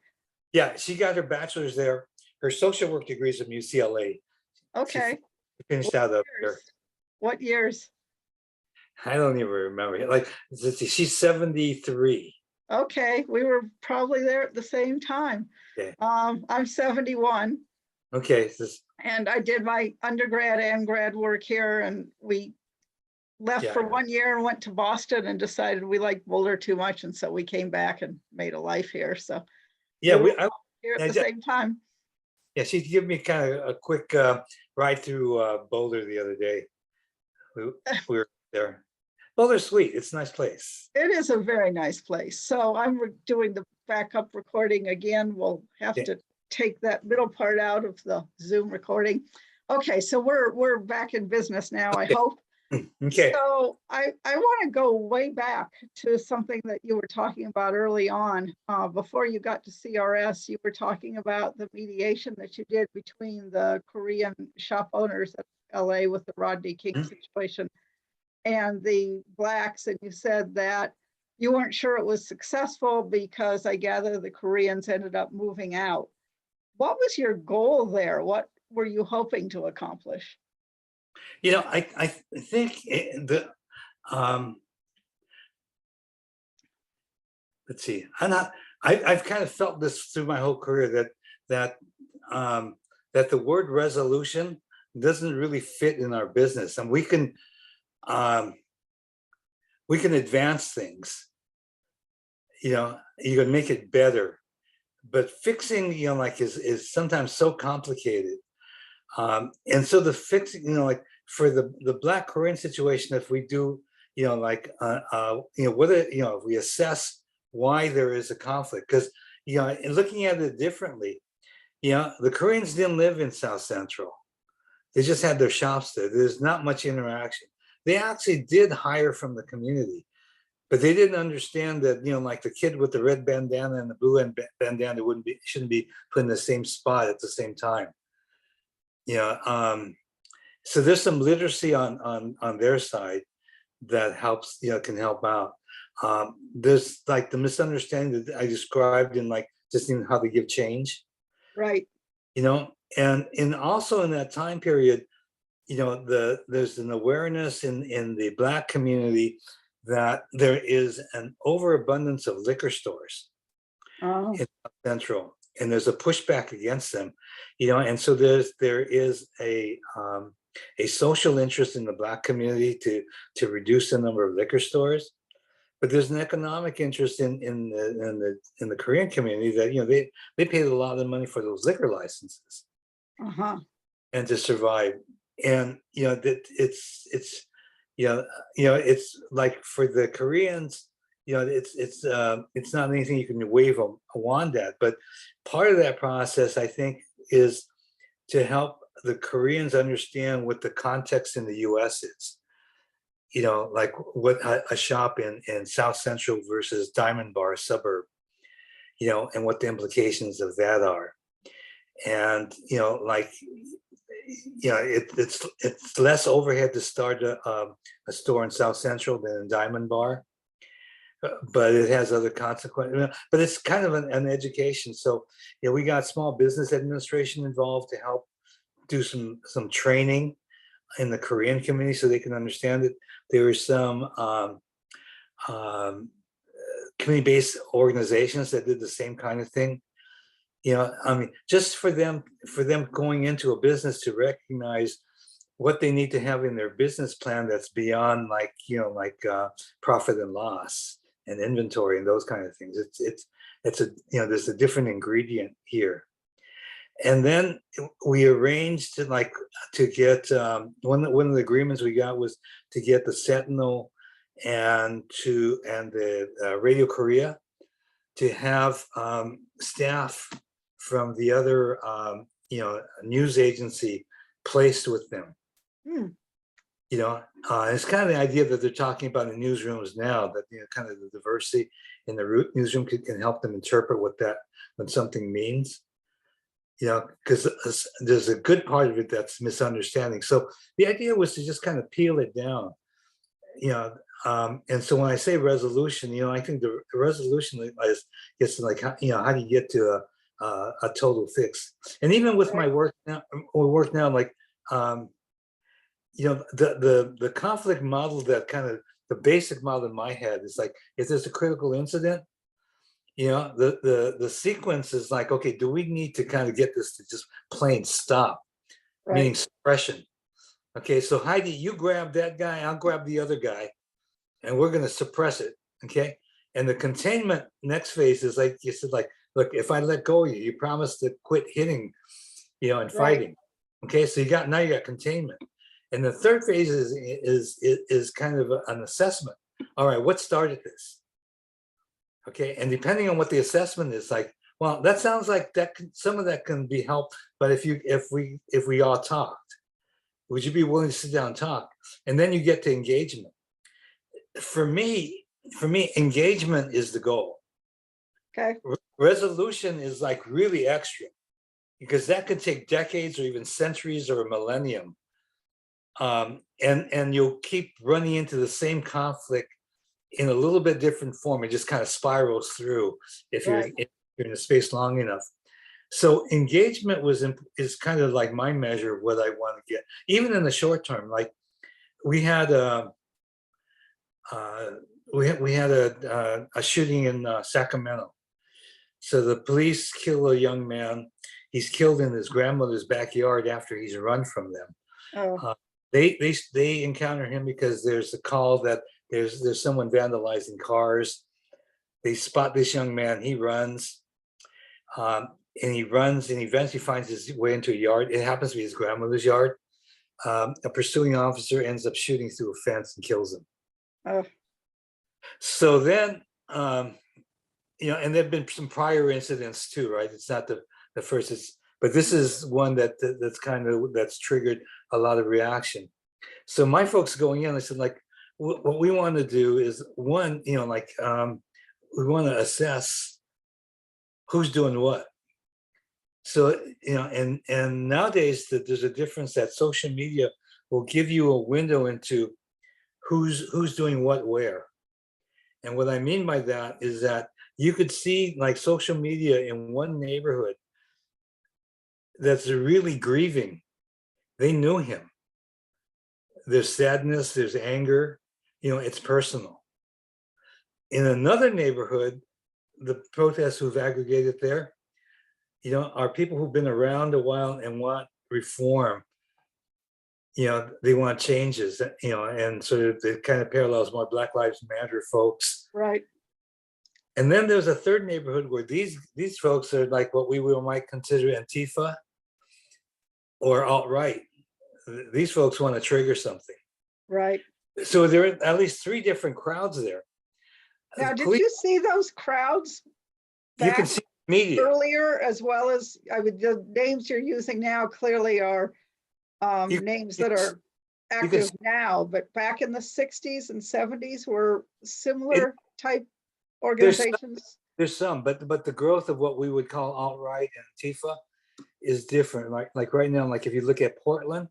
Yeah, she got her bachelor's there. Her social work degree is from UCLA. Okay. She finished out of there. What years? I don't even remember. Like, she's 73. Okay, we were probably there at the same time. Okay. I'm 71. Okay. And I did my undergrad and grad work here, and we left for 1 year and went to Boston and decided we liked Boulder too much, and so we came back and made a life here. So yeah, we were here at the same time. Yeah, she gave me kind of a quick ride through Boulder the other day. We were there. Boulder's sweet. It's a nice place. It is a very nice place. So I'm doing the backup recording again. We'll have to take that middle part out of the Zoom recording. Okay, so we're back in business now, I hope. Okay. So I want to go way back to something that you were talking about early on. Before you got to CRS, you were talking about the mediation that you did between the Korean shop owners of LA with the Rodney King situation and the Blacks. And you said that you weren't sure it was successful because I gather the Koreans ended up moving out. What was your goal there? What were you hoping to accomplish? I think let's see. I've kind of felt this through my whole career that the word resolution doesn't really fit in our business, and we can advance things. You can make it better, but fixing, is sometimes so complicated. And so the fixing, like for the Black Korean situation, if we do, whether, if we assess why there is a conflict, because, looking at it differently, Yeah, the Koreans didn't live in South Central. They just had their shops there. There's not much interaction. They actually did hire from the community, but they didn't understand that, like the kid with the red bandana and the blue bandana shouldn't be put in the same spot at the same time. So there's some literacy on their side that helps, can help out. There's like the misunderstanding that I described in like just in how they give change, Right. and also in that time period, there's an awareness in the Black community that there is an overabundance of liquor stores Oh, in South Central, and there's a pushback against them, and so there is a social interest in the Black community to reduce the number of liquor stores, but there's an economic interest in the Korean community that they paid a lot of money for those liquor licenses uh-huh. and to survive, and that it's like for the Koreans, it's not anything you can wave a wand at, but part of that process, I think, is to help the Koreans understand what the context in the US is. Like what a shop in South Central versus Diamond Bar suburb, and what the implications of that are. And, it's less overhead to start a store in South Central than in Diamond Bar, but it has other consequences. But it's kind of an education. So, we got Small Business Administration involved to help do some training in the Korean community so they can understand it. There were some community-based organizations that did the same kind of thing. Just for them going into a business to recognize what they need to have in their business plan that's beyond like profit and loss and inventory and those kind of things. It's a there's a different ingredient here. And then we arranged to get one of the agreements we got was to get the Sentinel and the Radio Korea to have staff from the other news agency placed with them. It's kind of the idea that they're talking about in newsrooms now, that kind of the diversity in the newsroom can help them interpret when something means. Because there's a good part of it that's misunderstanding. So the idea was to just kind of peel it down, and so when I say resolution, I think the resolution is how do you get to a total fix? And even with my work now, like the conflict model, that kind of the basic model in my head is like, if there's a critical incident, the sequence is like, okay, do we need to kind of get this to just plain stop, meaning suppression? Okay, so Heidi, you grab that guy, I'll grab the other guy, and we're going to suppress it. Okay, and the containment next phase is like you said, like, look, if I let go of you, you promise to quit hitting, and fighting. Okay, so you got containment, and the third phase is kind of an assessment. All right, what started this? Okay, and depending on what the assessment is, like, well, that sounds like some of that can be helped, but if we all talked, would you be willing to sit down and talk? And then you get to engagement. For me, engagement is the goal. Okay. Resolution is like really extra, because that could take decades or even centuries or a millennium, and you'll keep running into the same conflict in a little bit different form. It just kind of spirals through if you're in a space long enough. So engagement is kind of like my measure of what I want to get, even in the short term. Like we had a shooting in Sacramento. So the police kill a young man. He's killed in his grandmother's backyard after he's run from them. Oh. They encounter him because there's a call that there's someone vandalizing cars. They spot this young man. He runs, and he eventually finds his way into a yard. It happens to be his grandmother's yard. A pursuing officer ends up shooting through a fence and kills him. Oh. So then, and there've been some prior incidents too, right? It's not the first. but this is one that's triggered a lot of reaction. So my folks going in, I said, like, what we want to do is one, we want to assess who's doing what. So, and nowadays there's a difference that social media will give you a window into who's doing what where. And what I mean by that is that you could see like social media in one neighborhood that's really grieving. They knew him. There's sadness, there's anger, it's personal. In another neighborhood, the protests who've aggregated there, are people who've been around a while and want reform. They want changes, and sort of it kind of parallels more Black Lives Matter folks. Right. And then there's a third neighborhood where these folks are like what we might consider Antifa or alt-right. These folks want to trigger something. Right. So there are at least three different crowds there. Now, did you see those crowds You can see media earlier, as well as the names you're using now clearly are names that are active now, but back in the 60s and 70s were similar type organizations? There's some, but the growth of what we would call alt-right and Antifa is different. Like right now, like if you look at Portland,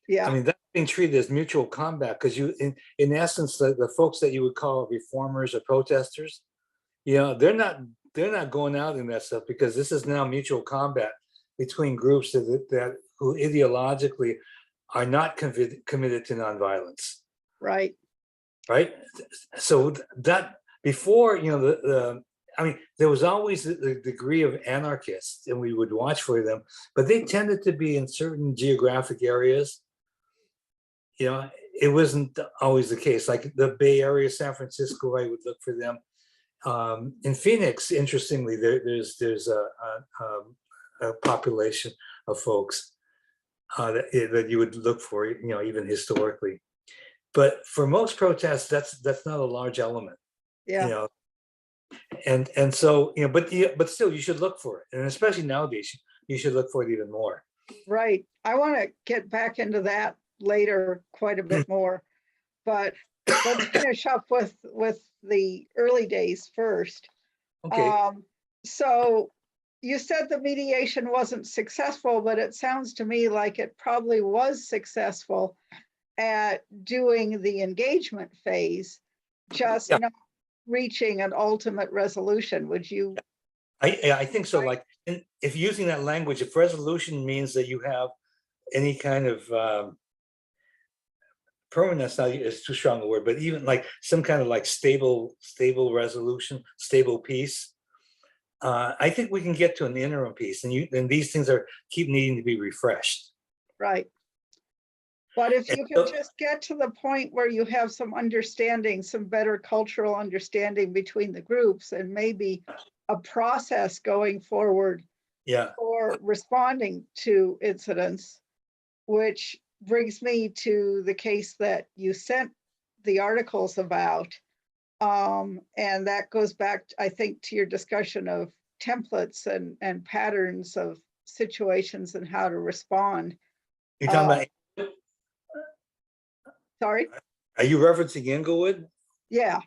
Yeah. I mean, that's being treated as mutual combat because in essence, the folks that you would call reformers or protesters, they're not going out in that stuff because this is now mutual combat between groups that who ideologically are not committed to nonviolence. Right. Right. So that before, there was always the degree of anarchists, and we would watch for them, but they tended to be in certain geographic areas. It wasn't always the case. Like the Bay Area, San Francisco, I would look for them. In Phoenix, interestingly, there's a population of folks that you would look for, even historically. But for most protests, that's not a large element. Yeah. And so, but still, you should look for it, and especially nowadays, you should look for it even more. Right. I want to get back into that later quite a bit more, but let's finish up with the early days first. Okay. So you said the mediation wasn't successful, but it sounds to me like it probably was successful at doing the engagement phase, just not reaching an ultimate resolution. Would you? I think so. Like, if using that language, if resolution means that you have any kind of permanence, not is too strong a word, but even like some kind of like stable resolution, stable peace. I think we can get to an interim peace, and these things keep needing to be refreshed. Right. But if you can just get to the point where you have some understanding, some better cultural understanding between the groups, and maybe a process going forward for responding to incidents, which brings me to the case that you sent the articles about. And that goes back, I think, to your discussion of templates and patterns of situations and how to respond. You're talking about. Sorry? Are you referencing Inglewood? Yeah.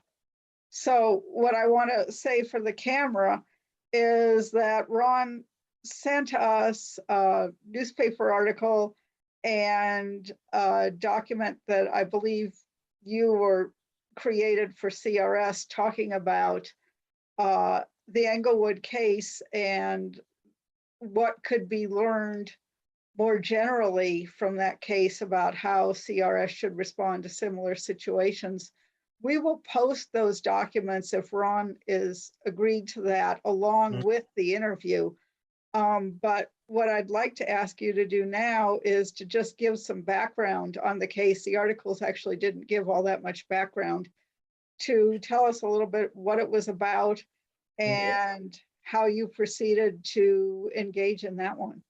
So what I want to say for the camera is that Ron sent us a newspaper article and a document that I believe you were created for CRS talking about the Englewood case and what could be learned more generally from that case about how CRS should respond to similar situations. We will post those documents if Ron is agreed to that, along with the interview. But what I'd like to ask you to do now is to just give some background on the case. The articles actually didn't give all that much background, to tell us a little bit what it was about and how you proceeded to engage in that one.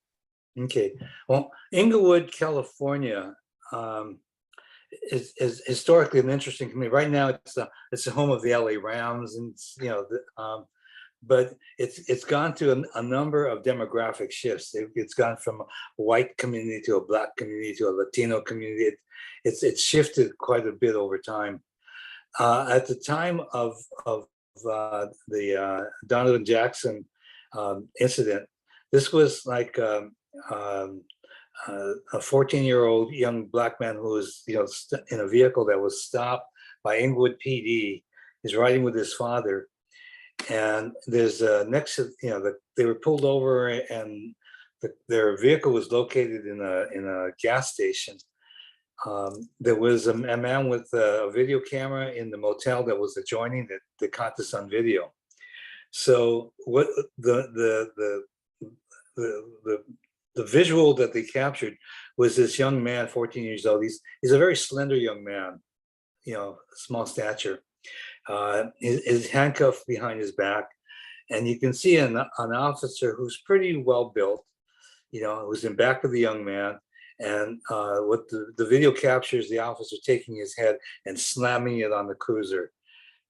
Okay. Well, Inglewood, California, is historically an interesting community. Right now, it's the home of the LA Rams, and but it's gone through a number of demographic shifts. It's gone from a white community to a Black community to a Latino community. It's shifted quite a bit over time. At the time of the Donovan Jackson incident, this was like a 14-year-old young Black man who was, in a vehicle that was stopped by Inglewood PD. He's riding with his father, and there's next to, they were pulled over, and their vehicle was located in a gas station. There was a man with a video camera in the motel that was adjoining that caught this on video. So what the visual that they captured was this young man, 14 years old. He's a very slender young man, small stature. Is handcuffed behind his back, and you can see an officer who's pretty well built, who's in back of the young man. And what the video captures, the officer taking his head and slamming it on the cruiser,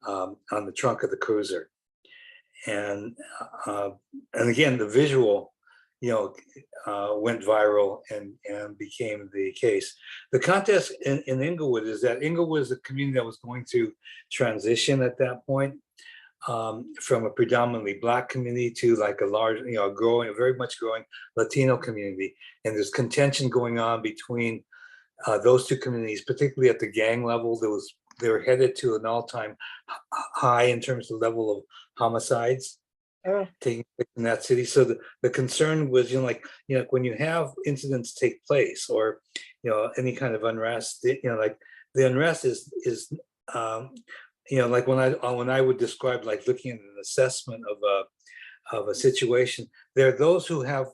on the trunk of the cruiser. And again, the visual, went viral and became the case. The contest in Inglewood is that Inglewood is a community that was going to transition at that point, from a predominantly Black community to like a large, a very much growing Latino community. And there's contention going on between those two communities, particularly at the gang level. They were headed to an all-time high in terms of level of homicides taking place in that city. So the concern was, when you have incidents take place, or any kind of unrest, like the unrest is like when I would describe, like, looking at an assessment of a situation, there are those who have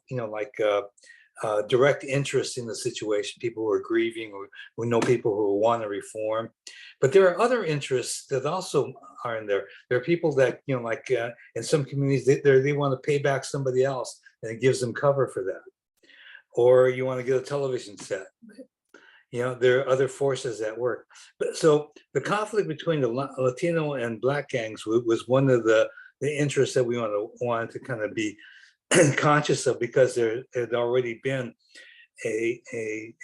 direct interest in the situation, people who are grieving, or who know people who want to reform. But there are other interests that also are in there. There are people that, in some communities, they want to pay back somebody else, and it gives them cover for that. Or you want to get a television set. There are other forces at work. But so the conflict between the Latino and Black gangs was one of the interests that we wanted to kind of be conscious of, because there had already been a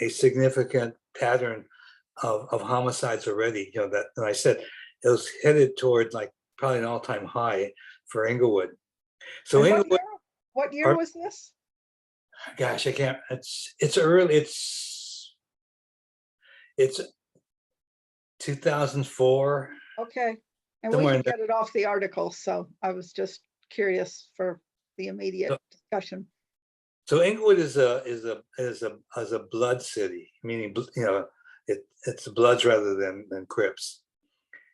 significant pattern of homicides already. That, and I said, it was headed toward like probably an all-time high for Inglewood. So And Inglewood, what year was this? Gosh, I can't. It's early. It's 2004. Okay, and we can get it off the article. So I was just curious for the immediate discussion. So Inglewood is a blood city, meaning it's Bloods rather than Crips.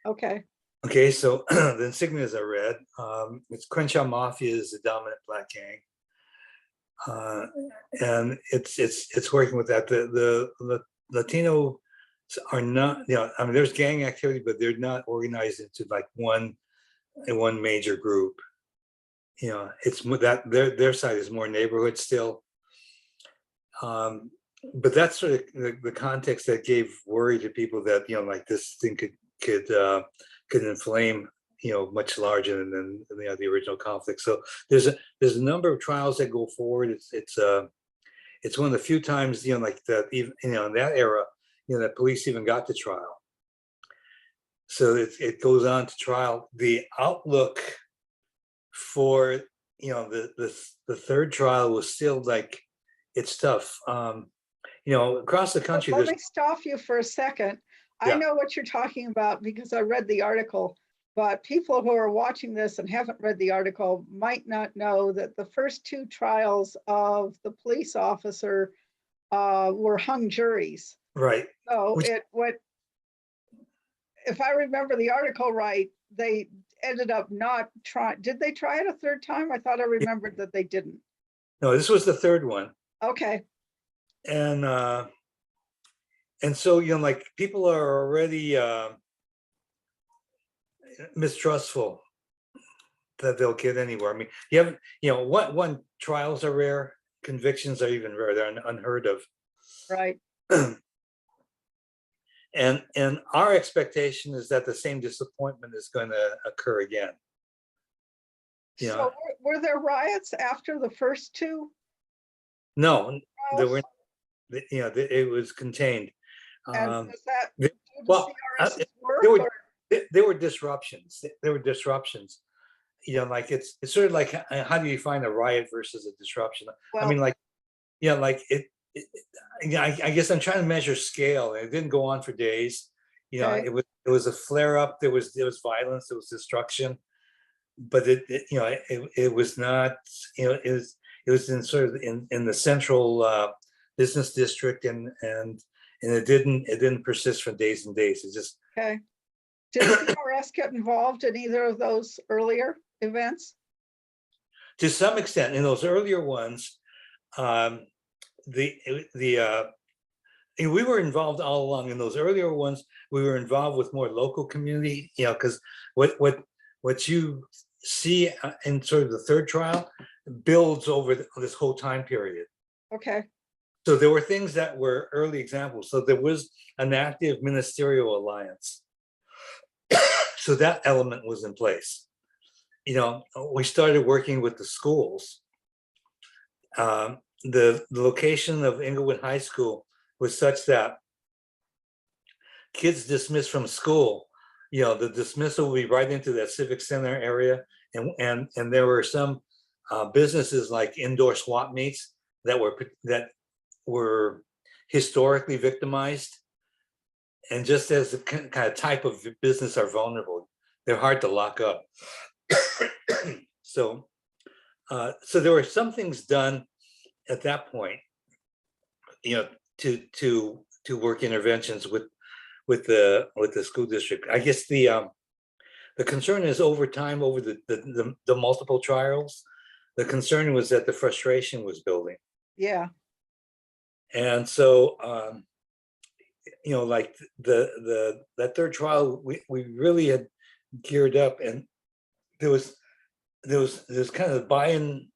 Okay. Okay, so the insignias are red. It's Crenshaw Mafia is the dominant Black gang, and it's working with that. The Latino are not, there's gang activity, but they're not organized into like one major group. It's that their side is more neighborhood still. But that's sort of the context that gave worry to people that, like this thing could inflame, much larger than the original conflict. So there's a number of trials that go forward. It's one of the few times, like that, even, in that era, that police even got to trial. So it goes on to trial. The outlook for, the third trial was still like, it's tough. Across the country. Let me stop you for a second. Yeah. I know what you're talking about because I read the article, but people who are watching this and haven't read the article might not know that the first two trials of the police officer were hung juries. Right. So if I remember the article right, they ended up not trying. Did they try it a third time? I thought I remembered that they didn't. No, this was the third one. Okay. And so, like, people are already mistrustful that they'll get anywhere. I mean, you haven't, one, trials are rare, convictions are even rare, they're unheard of. Right. And our expectation is that the same disappointment is going to occur again. You know, So were there riots after the first two no, there were, trials? it was contained. And Um, was that the- due to well, CRS's there work were or? there were disruptions. There were disruptions. Like it's sort of like how do you find a riot versus a disruption? I Well, mean, like like I guess I'm trying to measure scale. It didn't go on for days. okay, It was a flare up. There was violence. There was destruction. But it was not. It was in sort of in the central business district, and it didn't persist for days and days. It just okay. Did CRS get involved in either of those earlier events? to some extent in those earlier ones, um, we were involved all along in those earlier ones. We were involved with more local community, because what you see in sort of the third trial builds over this whole time period. Okay, So there were things that were early examples. So there was an active ministerial alliance. So that element was in place. We started working with the schools. The location of Inglewood High School was such that kids dismissed from school, the dismissal would be right into that civic center area, and there were some businesses like indoor swap meets that were historically victimized, and just as the kind of type of business are vulnerable, they're hard to lock up. So there were some things done at that point, to work interventions with the school district. I guess the concern is over time, over the multiple trials, the concern was that the frustration was building. yeah, And so like that third trial, we really had geared up, and there was kind of buy-in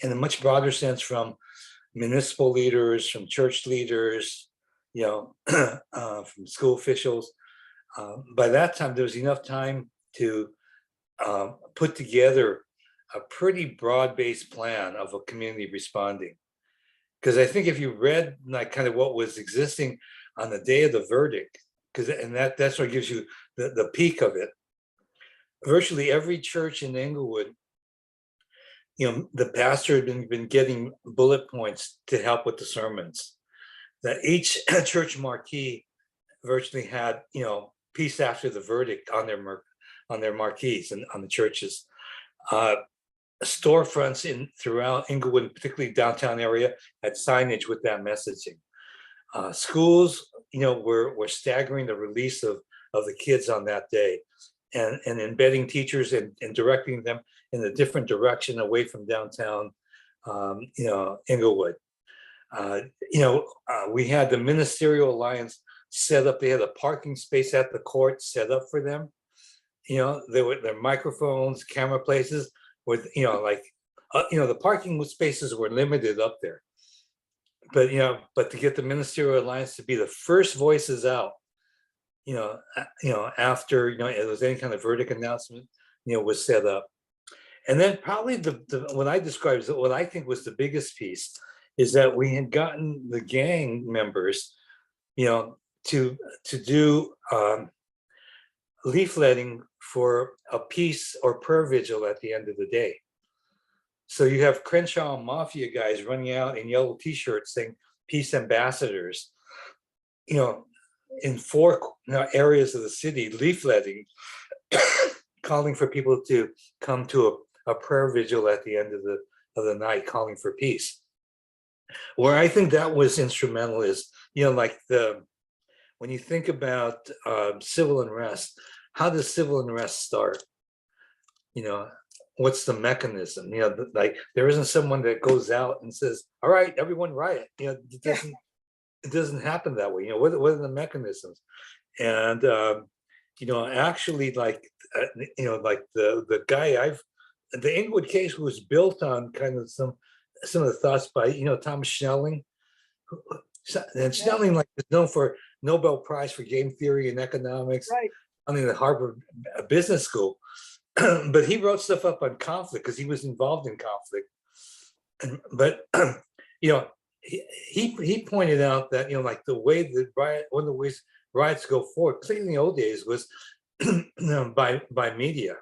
in a much broader sense from municipal leaders, from church leaders, from school officials. By that time, there was enough time to put together a pretty broad-based plan of a community responding. Because I think if you read like kind of what was existing on the day of the verdict, that's what gives you the peak of it. Virtually every church in Inglewood, the pastor had been getting bullet points to help with the sermons. That each church marquee virtually had, peace after the verdict on their marquees and on the churches. Storefronts throughout Inglewood, particularly downtown area, had signage with that messaging. Schools, were staggering the release of the kids on that day, and embedding teachers and directing them in a different direction away from downtown, Inglewood. We had the Ministerial Alliance set up. They had a parking space at the court set up for them. There were their microphones, camera places with, the parking spaces were limited up there. But to get the Ministerial Alliance to be the first voices out, after, it was any kind of verdict announcement, was set up. And then probably what I described as what I think was the biggest piece is that we had gotten the gang members, to do leafletting for a peace or prayer vigil at the end of the day. So you have Crenshaw Mafia guys running out in yellow t-shirts saying peace ambassadors, in 4 areas of the city, leafletting, calling for people to come to a prayer vigil at the end of the night, calling for peace. Where I think that was instrumental is, when you think about civil unrest, how does civil unrest start? What's the mechanism? Like there isn't someone that goes out and says, "All right, everyone riot." It doesn't happen that way. What are the mechanisms? And actually, like the guy the Inglewood case was built on kind of some of the thoughts by Thomas Schelling. And Schelling is known for Nobel Prize for game theory and economics, right. I mean the Harvard Business School. but he wrote stuff up on conflict because he was involved in conflict. But you know, he pointed out that, you know, like the way the riot, one of the ways riots go forward, particularly in the old days, was by media.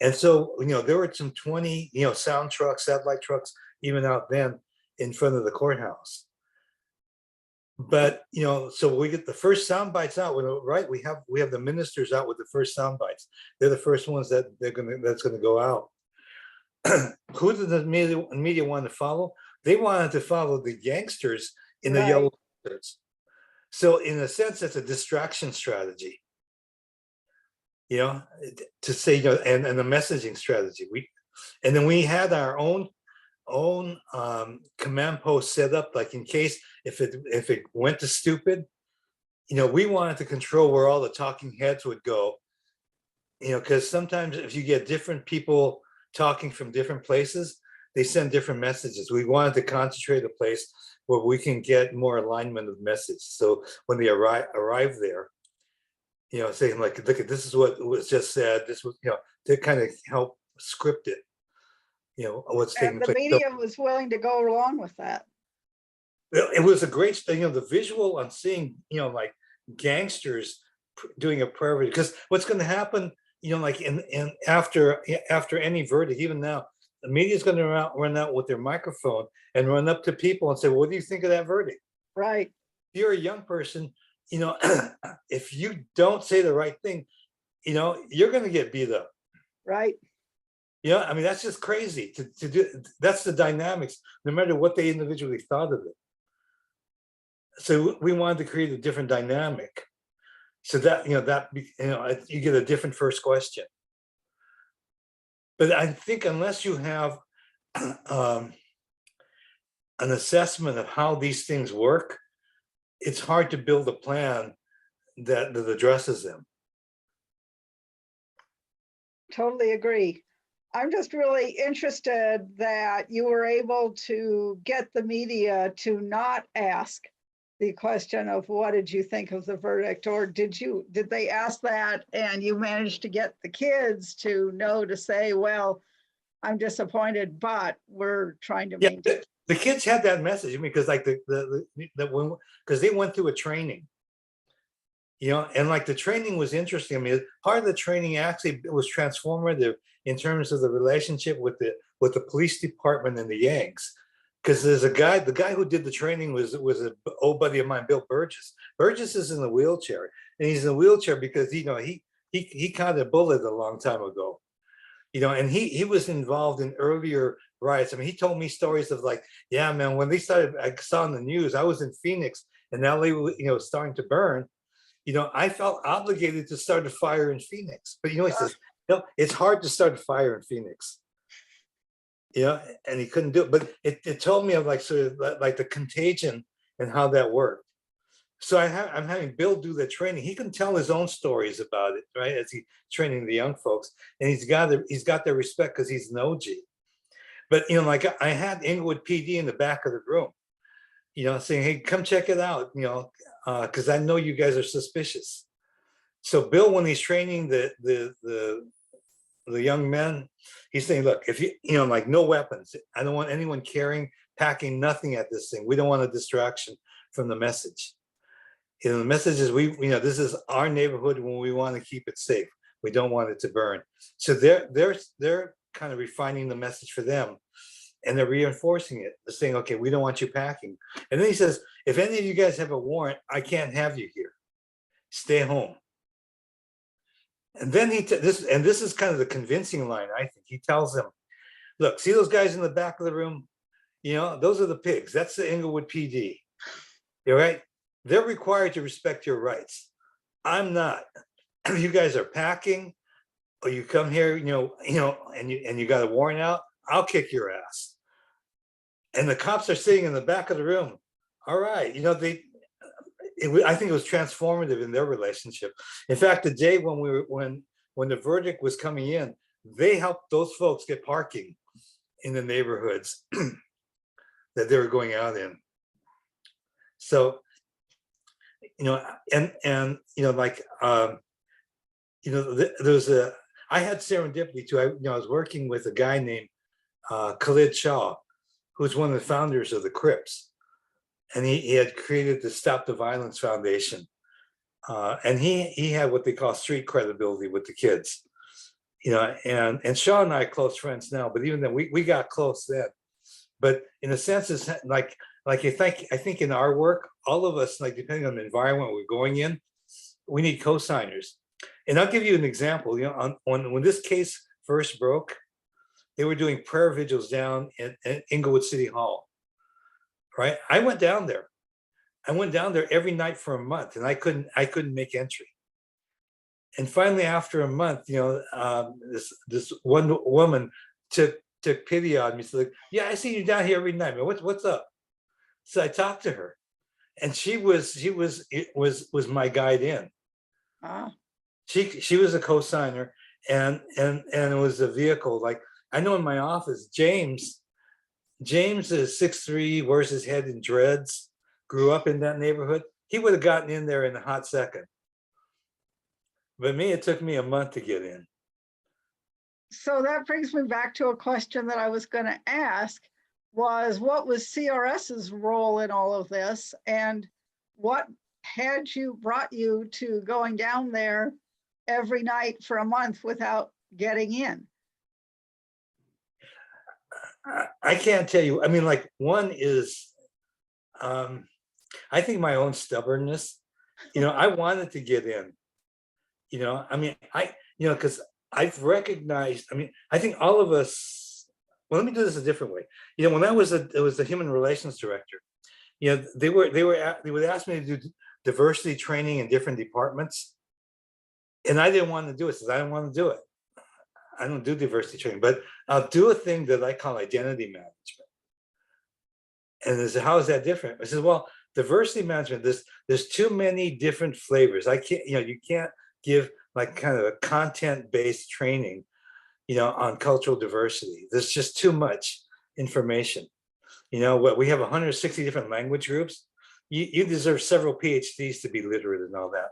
And so, you know, there were some 20, you know, sound trucks, satellite trucks, even out then in front of the courthouse. But, you know, so we get the first sound bites out, right? We have the ministers out with the first sound bites. They're the first ones that's gonna go out. Who did the media want to follow? They wanted to follow the gangsters in the yellow shirts. So in a sense, it's a distraction strategy. You know, to say, you know, and the messaging strategy. And then we had our own command post set up, like in case if it went to stupid, you know, we wanted to control where all the talking heads would go. You know, because sometimes if you get different people talking from different places, they send different messages. We wanted to concentrate a place where we can get more alignment of message. So when they arrive there, you know, saying like, look, this is what was just said. This was, you know, to kind of help script it, you know, what's taking And the place. media was willing to go along with that. It was a great thing, you know, the visual on seeing, you know, like gangsters doing a prayer, because what's going to happen, you know, like in after any verdict, even now, the media is going to run out with their microphone and run up to people and say, well, what do you think of that verdict? Right. If you're a young person, you know, if you don't say the right thing, you know, you're going to get beat up. Right. You know, I mean, that's just crazy to do. That's the dynamics, no matter what they individually thought of it. So we wanted to create a different dynamic, so that, you know, you get a different first question. But I think unless you have an assessment of how these things work, it's hard to build a plan that addresses them. Totally agree. I'm just really interested that you were able to get the media to not ask the question of what did you think of the verdict, or did they ask that and you managed to get the kids to know to say, well, I'm disappointed, but we're trying to maintain. The kids had that message. I mean, because like because they went through a training, you know, and like the training was interesting. I mean, part of the training actually was transformative in terms of the relationship with the police department and the Yanks. Because there's the guy who did the training was an old buddy of mine, Bill Burgess. Burgess is in a wheelchair, and he's in a wheelchair because, you know, he caught a bullet a long time ago, you know, and he was involved in earlier riots. I mean, he told me stories of like, yeah, man, when they started, I saw in the news, I was in Phoenix and LA, you know, starting to burn. You know, I felt obligated to start a fire in Phoenix. But, you know, he says, no, it's hard to start a fire in Phoenix. You know, and he couldn't do it. But it told me of like sort of like the contagion and how that worked. So I'm having Bill do the training. He can tell his own stories about it, right? As he's training the young folks, and he's got their respect because he's an OG. But, you know, like I had Inglewood PD in the back of the room, you know, saying, hey, come check it out, you know, because I know you guys are suspicious. So Bill, when he's training the young men, he's saying, look, if you know, like no weapons. I don't want anyone carrying, packing nothing at this thing. We don't want a distraction from the message. You know, the message is you know, this is our neighborhood when we want to keep it safe. We don't want it to burn. So they're kind of refining the message for them, and they're reinforcing it. They're saying, okay, we don't want you packing. And then he says, if any of you guys have a warrant, I can't have you here. Stay home. And then this is kind of the convincing line, I think. He tells them, look, see those guys in the back of the room? You know, those are the pigs. That's the Inglewood PD. You're right. They're required to respect your rights. I'm not. You guys are packing, or you come here, you know, and you got a warrant out, I'll kick your ass. And the cops are sitting in the back of the room. All right, you know, I think it was transformative in their relationship. In fact, the day when the verdict was coming in, they helped those folks get parking in the neighborhoods that they were going out in. So, you know, and you know, like I had serendipity too. I was working with a guy named Khalid Shah, who was one of the founders of the Crips, and he had created the Stop the Violence Foundation, and he had what they call street credibility with the kids, and Shaw and I are close friends now, but even then we got close then. But in a sense, it's like I think in our work, all of us, like depending on the environment we're going in, we need co-signers. And I'll give you an example. When this case first broke, they were doing prayer vigils down at Inglewood City Hall. Right, I went down there. Every night for a month, and I couldn't make entry. And finally, after a month, this one woman took pity on me. Said, "Yeah, I see you down here every night, man. What's up?" So I talked to her, and she was my guide in. Ah. She was a co-signer, and it was a vehicle. Like I know in my office, James is 6'3", wears his head in dreads, grew up in that neighborhood. He would have gotten in there in a hot second. But me, it took me a month to get in. So that brings me back to a question that I was going to ask was, what was CRS's role in all of this? And what brought you to going down there every night for a month without getting in? I can't tell you. I mean, like one is, I think my own stubbornness. I wanted to get in. I mean, because I've recognized. I mean, I think all of us. Well, let me do this a different way. When I was the human relations director, they would ask me to do diversity training in different departments, and I didn't want to do it. Because I didn't want to do it. I don't do diversity training, but I'll do a thing that I call identity management. And they said, how is that different? I said, well, diversity management, there's too many different flavors. I can't, you can't give like kind of a content-based training, on cultural diversity. There's just too much information. What we have 160 different language groups. You deserve several PhDs to be literate and all that.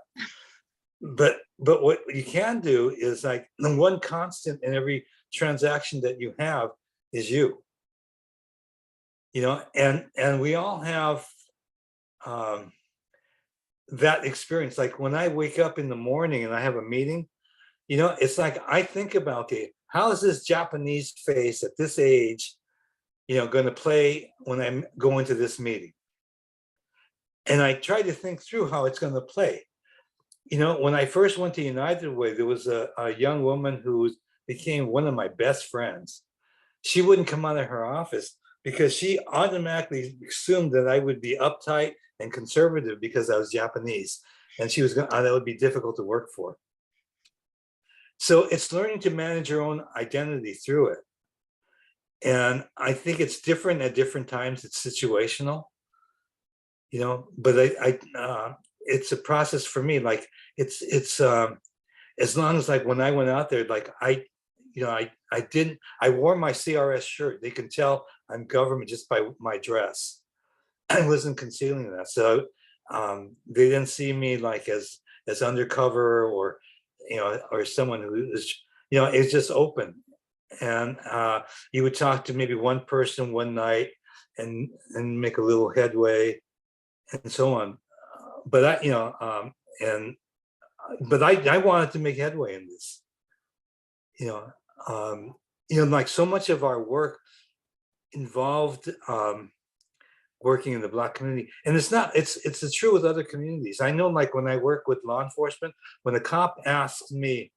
But what you can do is like the one constant in every transaction that you have is you. And we all have that experience. Like when I wake up in the morning and I have a meeting, it's like I think about, okay, how is this Japanese face at this age, going to play when I go into this meeting? And I try to think through how it's going to play. When I first went to United Way, there was a young woman who became one of my best friends. She wouldn't come out of her office because she automatically assumed that I would be uptight and conservative because I was Japanese, and she was that would be difficult to work for. So it's learning to manage your own identity through it. And I think it's different at different times. It's situational, but it's a process for me. Like it's as long as like when I went out there, like I wore my CRS shirt. They can tell I'm government just by my dress. I wasn't concealing that. So they didn't see me like as undercover or someone who is, it's just open. And you would talk to maybe one person one night and make a little headway and so on. But I wanted to make headway in this, like so much of our work involved working in the Black community. And it's true with other communities. I know, like when I work with law enforcement, when a cop asks me,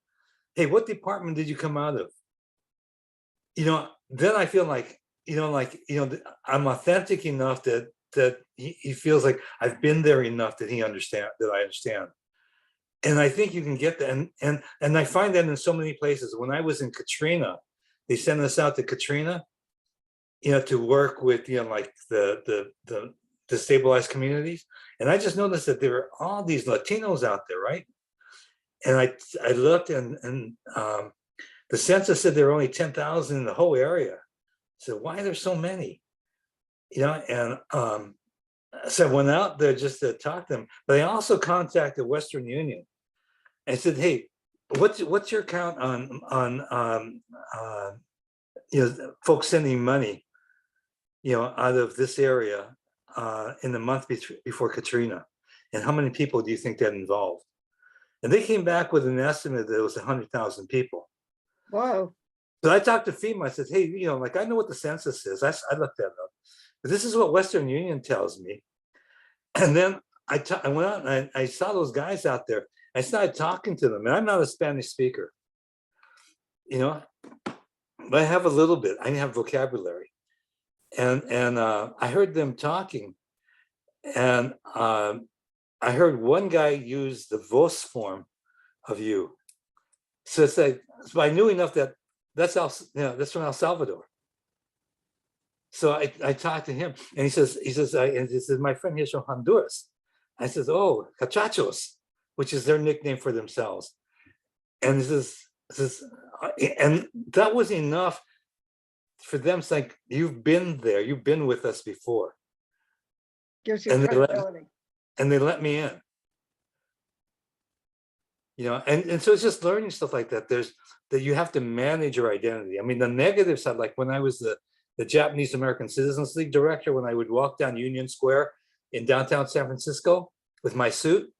hey, what department did you come out of? Then I feel like, I'm authentic enough that he feels like I've been there enough that I understand. And I think you can get that. And I find that in so many places. When I was in Katrina, they sent us out to Katrina, to work with, like the destabilized communities. And I just noticed that there were all these Latinos out there, right? And I looked and the census said there were only 10,000 in the whole area. So why are there so many? And so I went out there just to talk to them, but I also contacted Western Union and said, hey, what's your count on folks sending money, out of this area in the month before Katrina, and how many people do you think that involved? And they came back with an estimate that it was 100,000 people. Whoa. So I talked to FEMA. I said, hey, like I know what the census is. I looked that up. But this is what Western Union tells me. And then I went out and I saw those guys out there. I started talking to them, and I'm not a Spanish speaker, but I have a little bit. I have vocabulary, and I heard them talking, and I heard one guy use the vos form of you. So it's like, so I knew enough that that's from El Salvador. So I talked to him, and he says, my friend here's from Honduras. I says, oh, cachachos, which is their nickname for themselves. And he says, and that was enough for them. It's like, you've been there, you've been with us before. Gives you credibility. And they let me in. And so it's just learning stuff like that. That you have to manage your identity. I mean, the negative side, like when I was the Japanese American Citizens League director, when I would walk down Union Square in downtown San Francisco with my suit,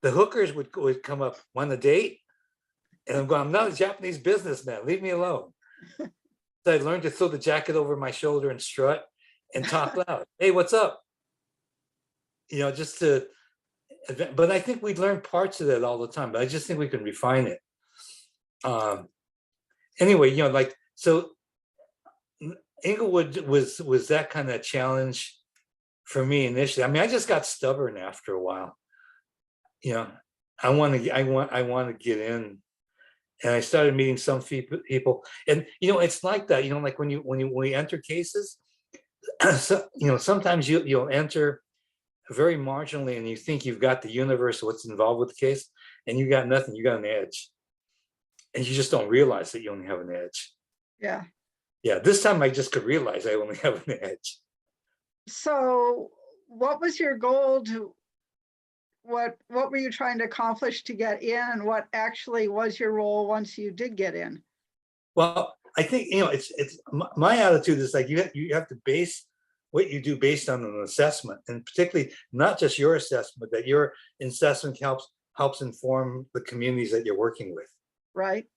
the hookers would come up, want a date? And I'm going, I'm not a Japanese businessman, leave me alone. So I learned to throw the jacket over my shoulder and strut and talk loud. Hey, what's up? Just to, but I think we learn parts of that all the time, but I just think we can refine it. Anyway, so Inglewood was that kind of challenge for me initially. I mean, I just got stubborn after a while. I want to get in, and I started meeting some people, and it's like that. Like when we enter cases, so, sometimes you'll enter very marginally, and you think you've got the universe of what's involved with the case, and you got nothing. You got an edge, and you just don't realize that you only have an edge. Yeah, this time I just could realize I only have an edge. So what was your goal what were you trying to accomplish to get in, and what actually was your role once you did get in? Well, I think, it's my attitude is like, you have to base what you do based on an assessment, and particularly not just your assessment, that your assessment helps inform the communities that you're working with. Right.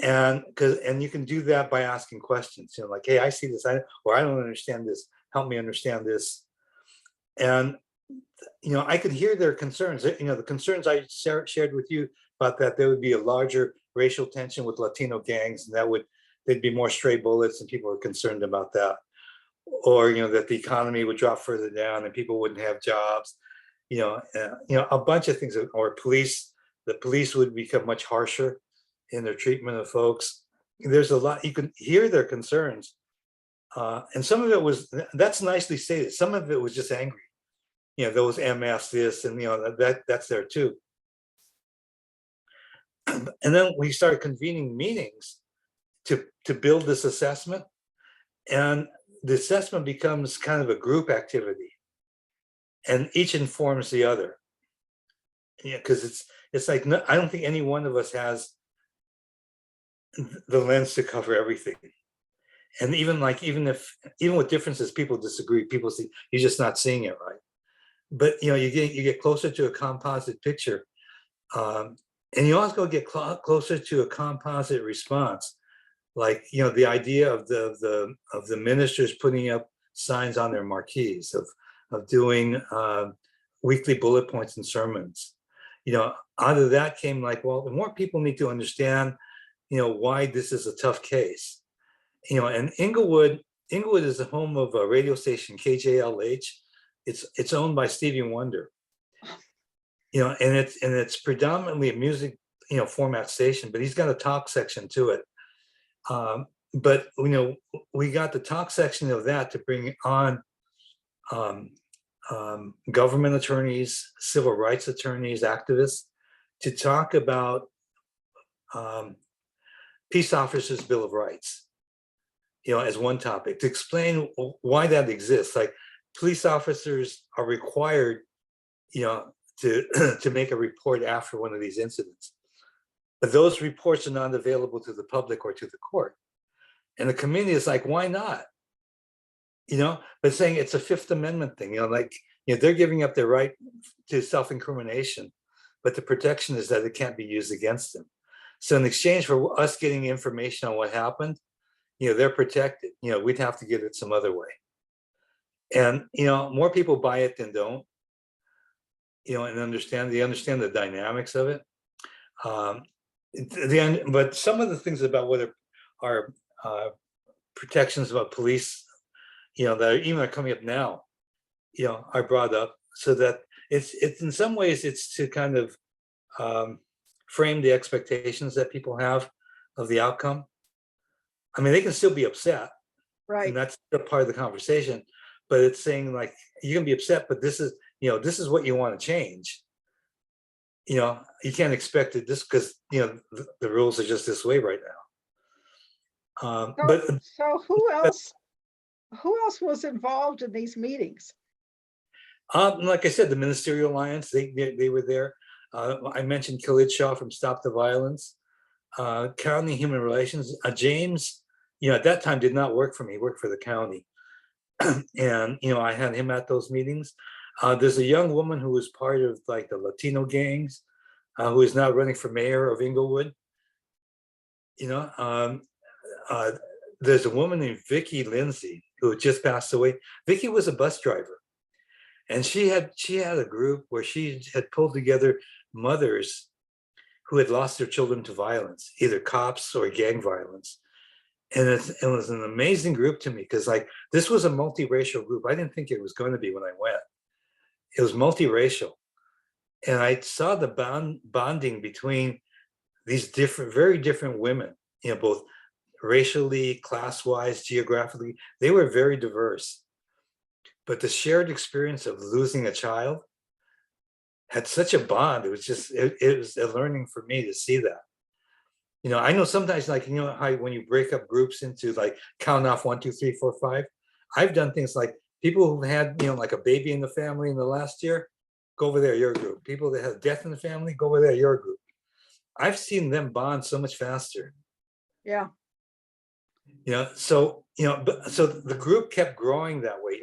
And you can do that by asking questions, like, hey, I see this, or I don't understand this, help me understand this. And I could hear their concerns. The concerns I shared with you about that there would be a larger racial tension with Latino gangs, and there'd be more stray bullets, and people are concerned about that. Or that the economy would drop further down and people wouldn't have jobs. A bunch of things. Or the police would become much harsher in their treatment of folks. There's a lot, you can hear their concerns. And some of it that's nicely stated. Some of it was just angry. Those MS this, and that's there too. And then we started convening meetings to build this assessment. And the assessment becomes kind of a group activity, and each informs the other. Because it's like, I don't think any one of us has the lens to cover everything. And even with differences, people disagree. People see you're just not seeing it right. But you get closer to a composite picture, and you also get closer to a composite response. Like the idea of the ministers putting up signs on their marquees, of doing weekly bullet points and sermons. Out of that came like, well, the more people need to understand, why this is a tough case. And Inglewood is the home of a radio station, KJLH. It's owned by Stevie Wonder. And it's predominantly a music format station, but he's got a talk section to it. But we got the talk section of that to bring on government attorneys, civil rights attorneys, activists, to talk about peace officers' Bill of Rights, as one topic, to explain why that exists. Like, police officers are required, to make a report after one of these incidents. but those reports are not available to the public or to the court. And the community is like, why not? But saying it's a Fifth Amendment thing, they're giving up their right to self-incrimination, but the protection is that it can't be used against them. So in exchange for us getting information on what happened, they're protected. We'd have to get it some other way. And, more people buy it than don't, and understand the dynamics of it. But some of the things about what are protections about police, that are even coming up now, are brought up so that it's in some ways it's to kind of frame the expectations that people have of the outcome. I mean, they can still be upset, Right. and that's a part of the conversation. But it's saying like, you can be upset, but this is what you want to change. You can't expect it this because the rules are just this way right now. So who else was involved in these meetings? Like I said, the Ministerial Alliance, they were there. I mentioned Khalid Shah from Stop the Violence, County Human Relations. James, at that time did not work for me. He worked for the county. And, I had him at those meetings. There's a young woman who was part of like the Latino gangs, who is now running for mayor of Inglewood. There's a woman named Vicki Lindsay who just passed away. Vicki was a bus driver, and she had a group where she had pulled together mothers who had lost their children to violence, either cops or gang violence. And it was an amazing group to me because like this was a multiracial group. I didn't think it was going to be when I went. It was multiracial. And I saw the bonding between these very different women, both racially, class-wise, geographically. They were very diverse. But the shared experience of losing a child had such a bond. It was just, it was a learning for me to see that. I know sometimes like, how when you break up groups into like count off 1, 2, 3, 4, 5, I've done things like people who've had, like a baby in the family in the last year, go over there, your group. People that have death in the family, go over there, your group. I've seen them bond so much faster. Yeah. So the group kept growing that way.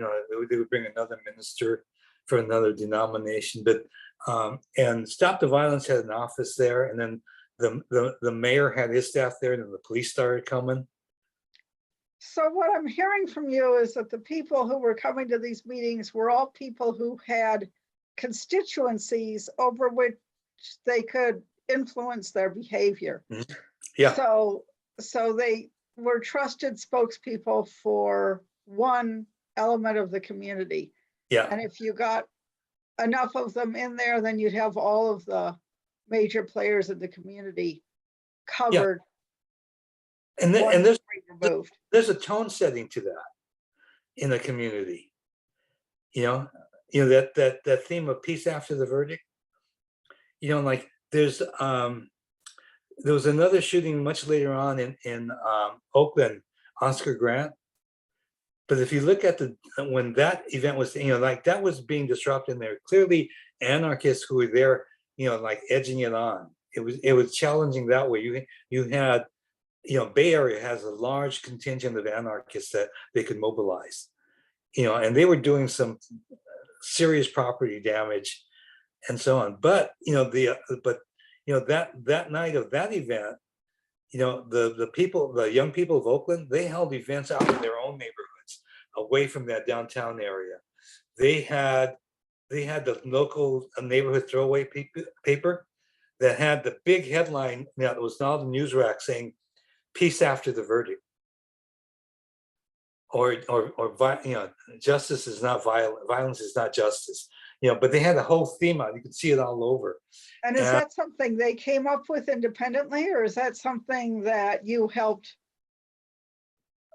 They would bring another minister for another denomination, but and Stop the Violence had an office there, and then the mayor had his staff there, and then the police started coming. So what I'm hearing from you is that the people who were coming to these meetings were all people who had constituencies over which they could influence their behavior. Mm-hmm. Yeah. So they were trusted spokespeople for one element of the community. Yeah. And if you got enough of them in there, then you'd have all of the major players in the community covered. Yeah. And there's a tone setting to that in the community. That theme of peace after the verdict. Like there was another shooting much later on in Oakland, Oscar Grant. But if you look at when that event was, like that was being disrupted, and there were clearly anarchists who were there, like edging it on. It was challenging that way. You had, Bay Area has a large contingent of anarchists that they could mobilize, and they were doing some serious property damage and so on. But that night of that event, the young people of Oakland, they held events out in their own neighborhoods, away from that downtown area. They had the local neighborhood throwaway paper that had the big headline that was now the news rack saying, "Peace after the verdict," or justice is not violence is not justice. But they had a whole theme on. You could see it all over. And is that something they came up with independently, or is that something that you helped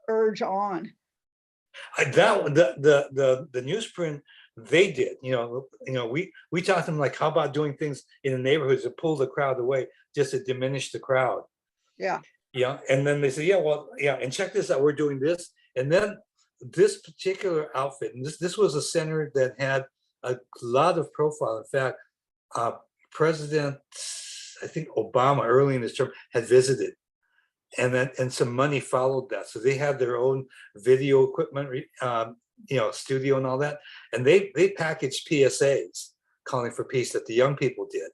urge on? The newsprint, they did. We taught them like, how about doing things in the neighborhoods to pull the crowd away, just to diminish the crowd. Yeah. And then they say, and check this out, we're doing this. And then this particular outfit, and this was a center that had a lot of profile. In fact, President I think Obama early in his term had visited, and some money followed that. So they had their own video equipment, studio and all that, and they packaged PSAs calling for peace that the young people did.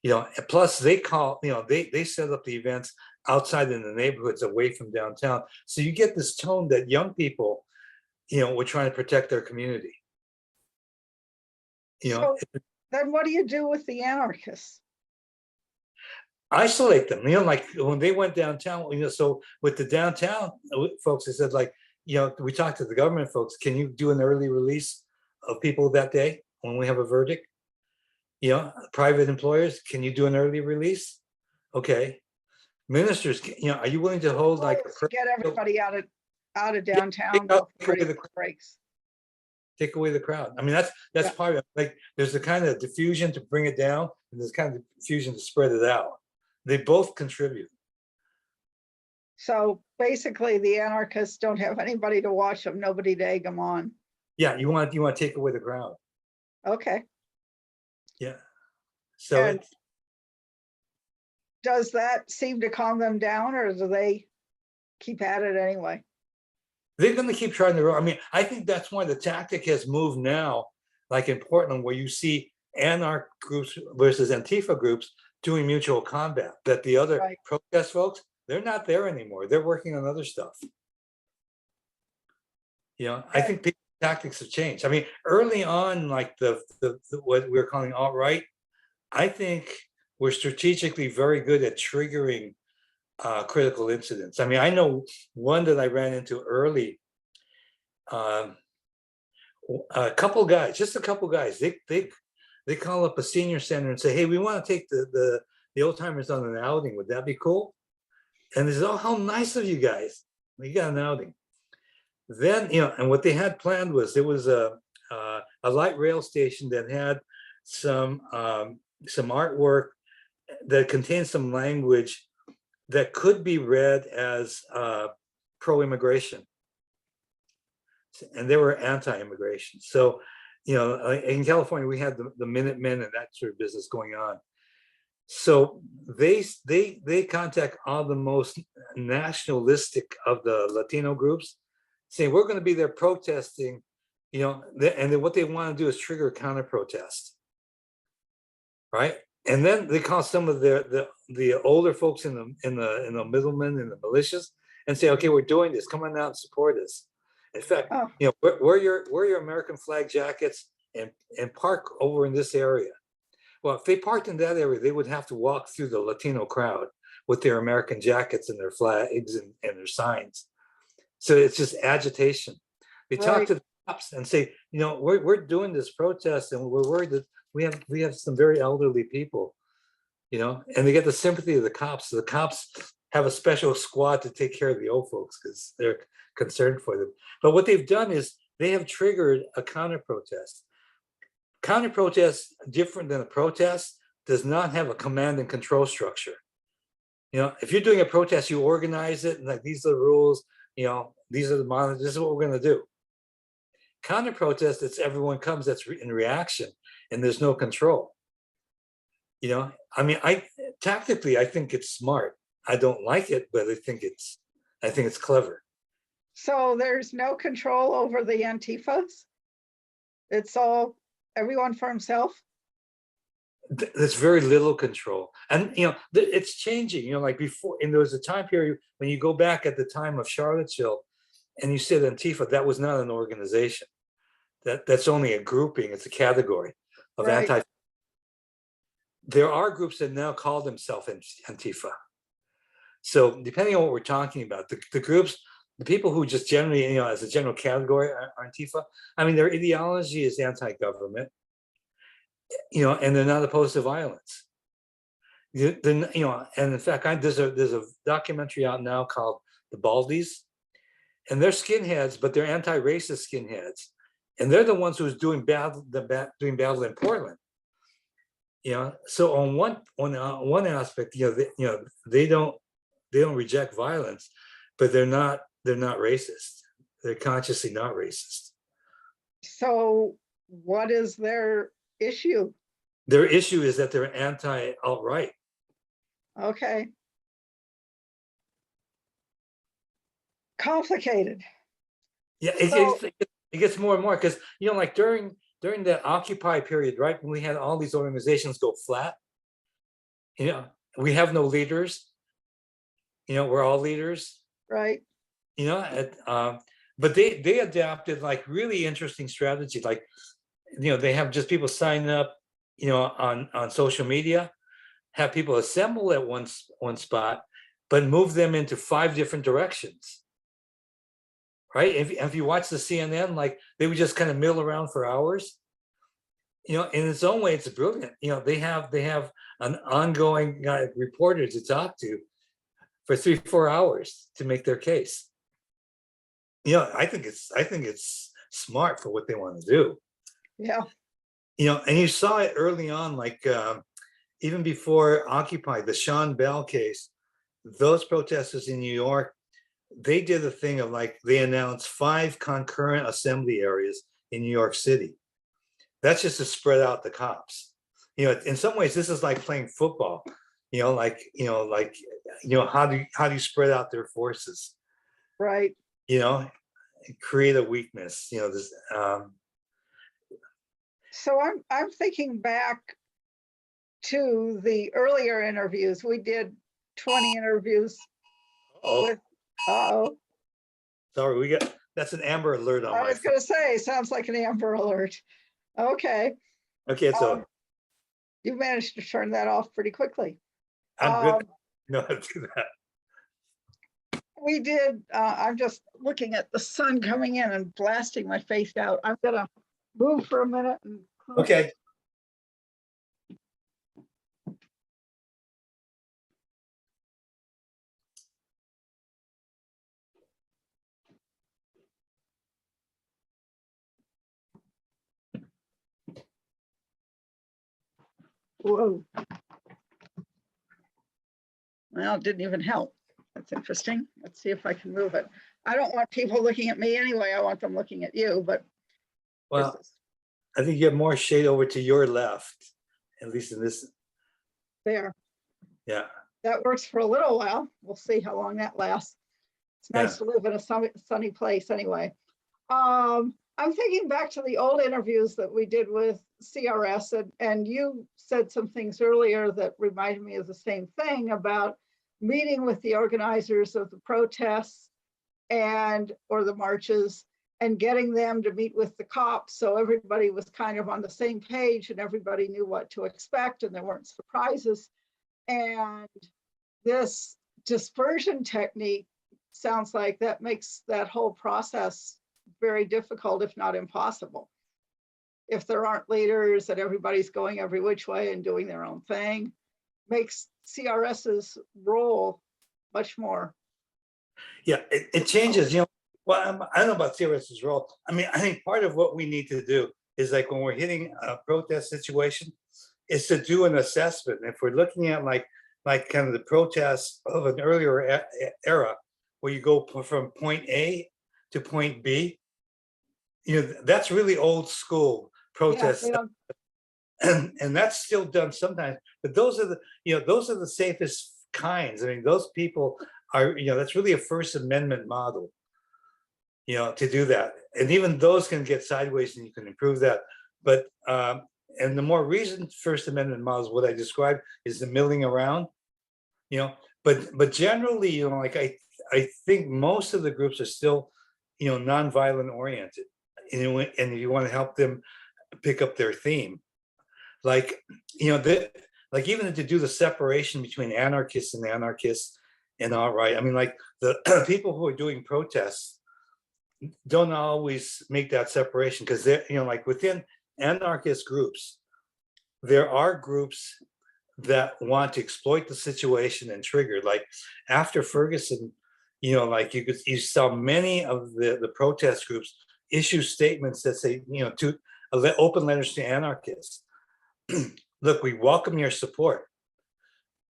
And plus they they set up the events outside in the neighborhoods away from downtown. So you get this tone that young people, were trying to protect their community. So then what do you do with the anarchists? Isolate them, like when they went downtown, so with the downtown folks, they said, like, we talked to the government folks, can you do an early release of people that day when we have a verdict? Private employers, can you do an early release? Okay. Ministers, are you willing to hold like get everybody out of downtown, breaks? Take away the crowd. I mean, that's part of it. Like, there's the kind of diffusion to bring it down, and there's kind of diffusion to spread it out. They both contribute. So basically, the anarchists don't have anybody to watch them, nobody to egg them on. Yeah, you want to take away the crowd. Okay. Yeah. So does that seem to calm them down, or do they keep at it anyway? They're going to keep trying to. I mean, I think that's why the tactic has moved now, like in Portland, where you see anarch groups versus Antifa groups doing mutual combat. That the other protest folks, they're not there anymore. They're working on other stuff. I think people's tactics have changed. I mean, early on, like the what we're calling alt-right, I think we're strategically very good at triggering critical incidents. I mean, I know one that I ran into early. A couple guys, they call up a senior center and say, "Hey, we want to take the old timers on an outing. Would that be cool?" And they said, "Oh, how nice of you guys! We got an outing." Then and what they had planned was there was a light rail station that had some artwork that contained some language that could be read as pro-immigration, and they were anti-immigration. So, in California, we had the Minutemen and that sort of business going on. So they contact all the most nationalistic of the Latino groups, saying we're going to be there protesting, and then what they want to do is trigger a counter protest, right? And then they call some of the older folks in the middlemen and the militias and say, "Okay, we're doing this. Come on out and support us." In fact, wear your American flag jackets and park over in this area. Well, if they parked in that area, they would have to walk through the Latino crowd with their American jackets and their flags and their signs. So it's just agitation. They talk to the cops and say, we're doing this protest and we're worried that we have some very elderly people, and they get the sympathy of the cops. So the cops have a special squad to take care of the old folks because they're concerned for them. But what they've done is they have triggered a counter protest. Counter protest, different than a protest, does not have a command and control structure. If you're doing a protest, you organize it and like, these are the rules, these are the monitors, this is what we're going to do. Counter protest, it's everyone comes that's in reaction and there's no control. I mean, tactically, I think it's smart. I don't like it, but I think it's clever. So there's no control over the Antifas? It's all everyone for himself? There's very little control. And, it's changing, like before, and there was a time period when you go back at the time of Charlottesville and you said Antifa, that was not an organization. That's only a grouping, it's a category of anti. There are groups that now call themselves Antifa. So depending on what we're talking about, the groups, the people who just generally, as a general category are Antifa, I mean, their ideology is anti-government, and they're not opposed to violence. And in fact, there's a documentary out now called The Baldies, and they're skinheads, but they're anti-racist skinheads. And they're the ones who's doing battle in Portland. So on one aspect, they don't reject violence, but they're not racist. They're consciously not racist. So what is their issue? Their issue is that they're anti-alt-right. Okay. Complicated. Yeah, So, it gets more and more because, like during the Occupy period, right, when we had all these organizations go flat, we have no leaders. We're all leaders. right, But they adapted like really interesting strategy. Like, they have just people signing up, on social media, have people assemble at one spot, but move them into 5 different directions. Right? If you watch the CNN, like they would just kind of mill around for hours. In its own way, it's brilliant. They have an ongoing reporter to talk to for 3-4 hours to make their case. I think it's smart for what they want to do. yeah, And you saw it early on, like even before Occupy, the Sean Bell case, those protesters in New York, they did a thing of like, they announced 5 concurrent assembly areas in New York City. That's just to spread out the cops. In some ways, this is like playing football. How do you spread out their forces? right. Create a weakness. This. So I'm thinking back to the earlier interviews. We did 20 interviews Oh, with, uh-oh, sorry, that's an Amber Alert on I my was phone. gonna say, sounds like an Amber Alert. Okay, Okay, so you managed to turn that off pretty quickly. I'm good. Um, No, I'll do that. we did, I'm just looking at the sun coming in and blasting my face out. I'm gonna move for a minute and close. Okay. Whoa. Well, it didn't even help. That's interesting. Let's see if I can move it. I don't want people looking at me anyway. I want them looking at you, but Well, I think you have more shade over to your left, at least in this. there. Yeah. That works for a little while. We'll see how long that lasts. It's nice to live in a sunny place anyway. I'm thinking back to the old interviews that we did with CRS, and you said some things earlier that reminded me of the same thing about meeting with the organizers of the protests or the marches and getting them to meet with the cops. So everybody was kind of on the same page and everybody knew what to expect and there weren't surprises. And this dispersion technique sounds like that makes that whole process very difficult, if not impossible. If there aren't leaders and everybody's going every which way and doing their own thing, makes CRS's role much more. Yeah, it changes, well, I don't know about CRS's role. I mean, I think part of what we need to do is like when we're hitting a protest situation is to do an assessment. If we're looking at like kind of the protests of an earlier era where you go from point A to point B, that's really old school protests. Yeah, And that's still done sometimes, but those are the safest kinds. I mean, those people are, that's really a First Amendment model, to do that. And even those can get sideways and you can improve that. But and the more recent First Amendment models, what I described is the milling around, but generally, like I think most of the groups are still, nonviolent oriented. And you want to help them pick up their theme. Like, like even to do the separation between anarchists and alt-right. I mean, like the people who are doing protests don't always make that separation because they're, like within anarchist groups, there are groups that want to exploit the situation and trigger. Like after Ferguson, like you saw many of the protest groups issue statements that say, to open letters to anarchists. Look, we welcome your support,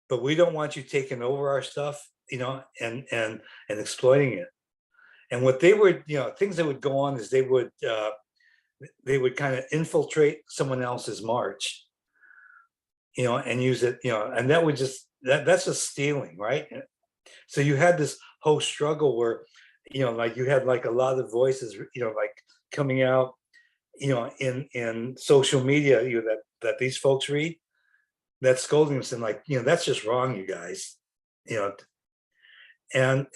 but we don't want you taking over our stuff, and exploiting it. And what they would, things that would go on is they would kind of infiltrate someone else's march, and use it, and that would just that's just stealing, right? So you had this whole struggle where, like you had like a lot of voices, like coming out, in social media, that these folks read, that scolding us and like, that's just wrong, you guys, you know, and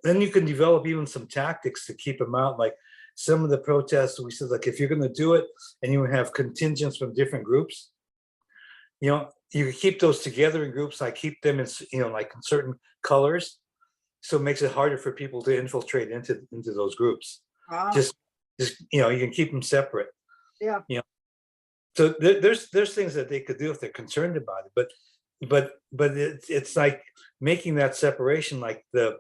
then you can develop even some tactics to keep them out. Like some of the protests, we said, like, if you're going to do it and you have contingents from different groups, you can keep those together in groups, like keep them in, like in certain colors. So it makes it harder for people to infiltrate into those groups. Ah, Just, you can keep them separate. yeah, So there's things that they could do if they're concerned about it, but it's like making that separation. Like there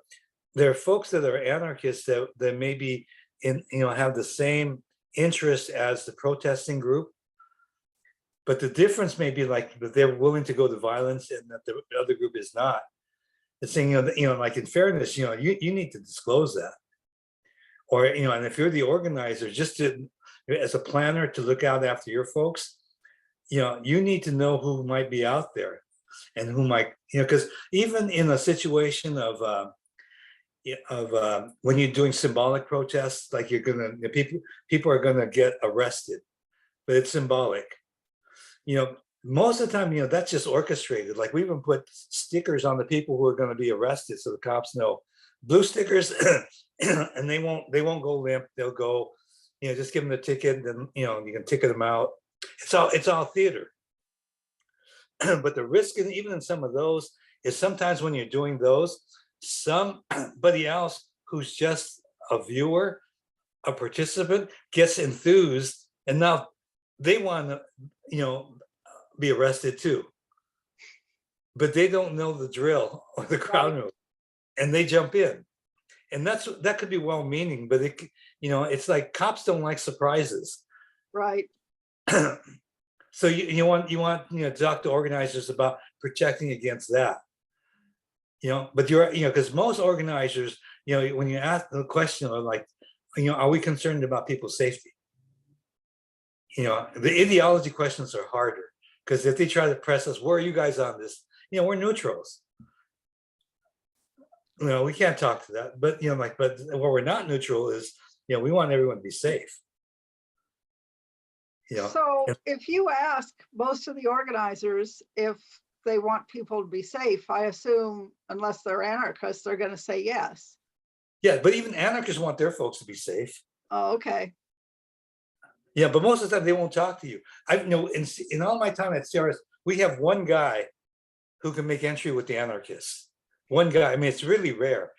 are folks that are anarchists that maybe have the same interest as the protesting group, but the difference may be like that they're willing to go to violence and that the other group is not. It's saying, like in fairness, you need to disclose that. Or, and if you're the organizer, just to, as a planner, to look out after your folks, you need to know who might be out there and who might, because even in a situation of when you're doing symbolic protests, like people are gonna get arrested, but it's symbolic. Most of the time, that's just orchestrated. Like we even put stickers on the people who are going to be arrested, so the cops know. Blue stickers, and they won't go limp. They'll go, just give them the ticket, and you can ticket them out. It's all theater. But the risk, even in some of those, is sometimes when you're doing those, somebody else who's just a viewer, a participant, gets enthused, and now they want to, be arrested too, but they don't know the drill or the crowd move, and they jump in, and that could be well-meaning, but it's like cops don't like surprises, right. So you want to talk to organizers about protecting against that, but because most organizers, when you ask the question of like, are we concerned about people's safety, the ideology questions are harder. Because if they try to press us, where are you guys on this? We're neutrals. We can't talk to that. But but where we're not neutral is, we want everyone to be safe. So if you ask most of the organizers if they want people to be safe, I assume, unless they're anarchists, they're going to say yes. Yeah, but even anarchists want their folks to be safe. Oh, okay. Yeah, but most of the time they won't talk to you. In all my time at CRS, we have one guy who can make entry with the anarchists. One guy. I mean, it's really rare.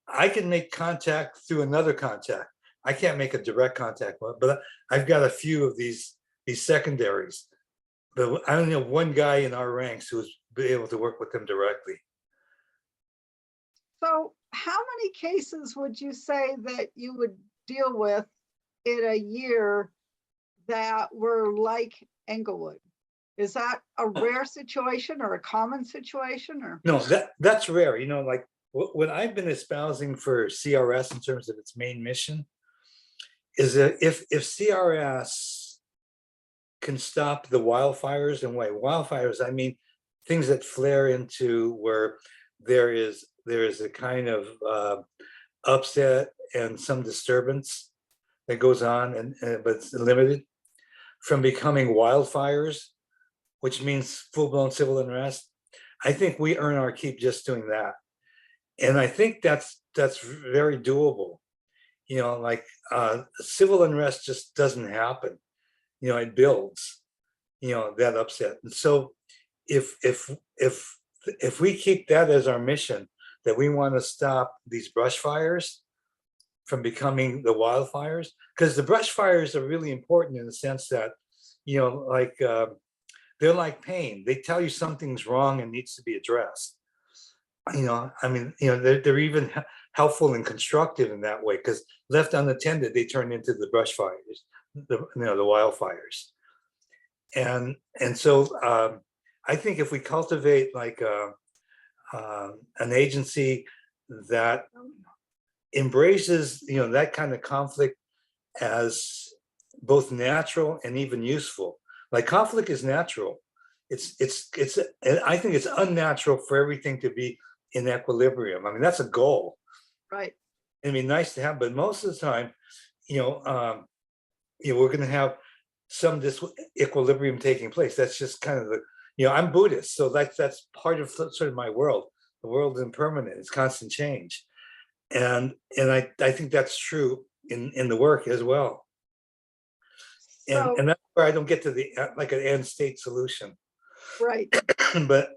I can make contact through another contact. I can't make a direct contact, but I've got a few of these secondaries. But I only know one guy in our ranks who's been able to work with them directly. So how many cases would you say that you would deal with in a year that were like Englewood? Is that a rare situation or a common situation? Or no, that's rare. Like what I've been espousing for CRS in terms of its main mission is that if CRS can stop the wildfires, and by wildfires I mean things that flare into where there is a kind of upset and some disturbance that goes on, but it's limited from becoming wildfires, which means full-blown civil unrest. I think we earn our keep just doing that, and I think that's very doable. Like civil unrest just doesn't happen. It builds. That upset, and so if we keep that as our mission, that we want to stop these brush fires from becoming the wildfires, because the brush fires are really important in the sense that, like they're like pain. They tell you something's wrong and needs to be addressed. I mean, they're even helpful and constructive in that way, because left unattended, they turn into the brush fires, the wildfires. And so I think if we cultivate like an agency that embraces that kind of conflict as both natural and even useful. Like conflict is natural. and I think it's unnatural for everything to be in equilibrium. I mean, that's a goal. Right. It'd be nice to have, but most of the time, we're going to have some disequilibrium taking place. That's just kind of I'm Buddhist, so that's part of sort of my world. The world is impermanent; it's constant change, and I think that's true in the work as well. So, And that's where I don't get to the like an end state solution. right. but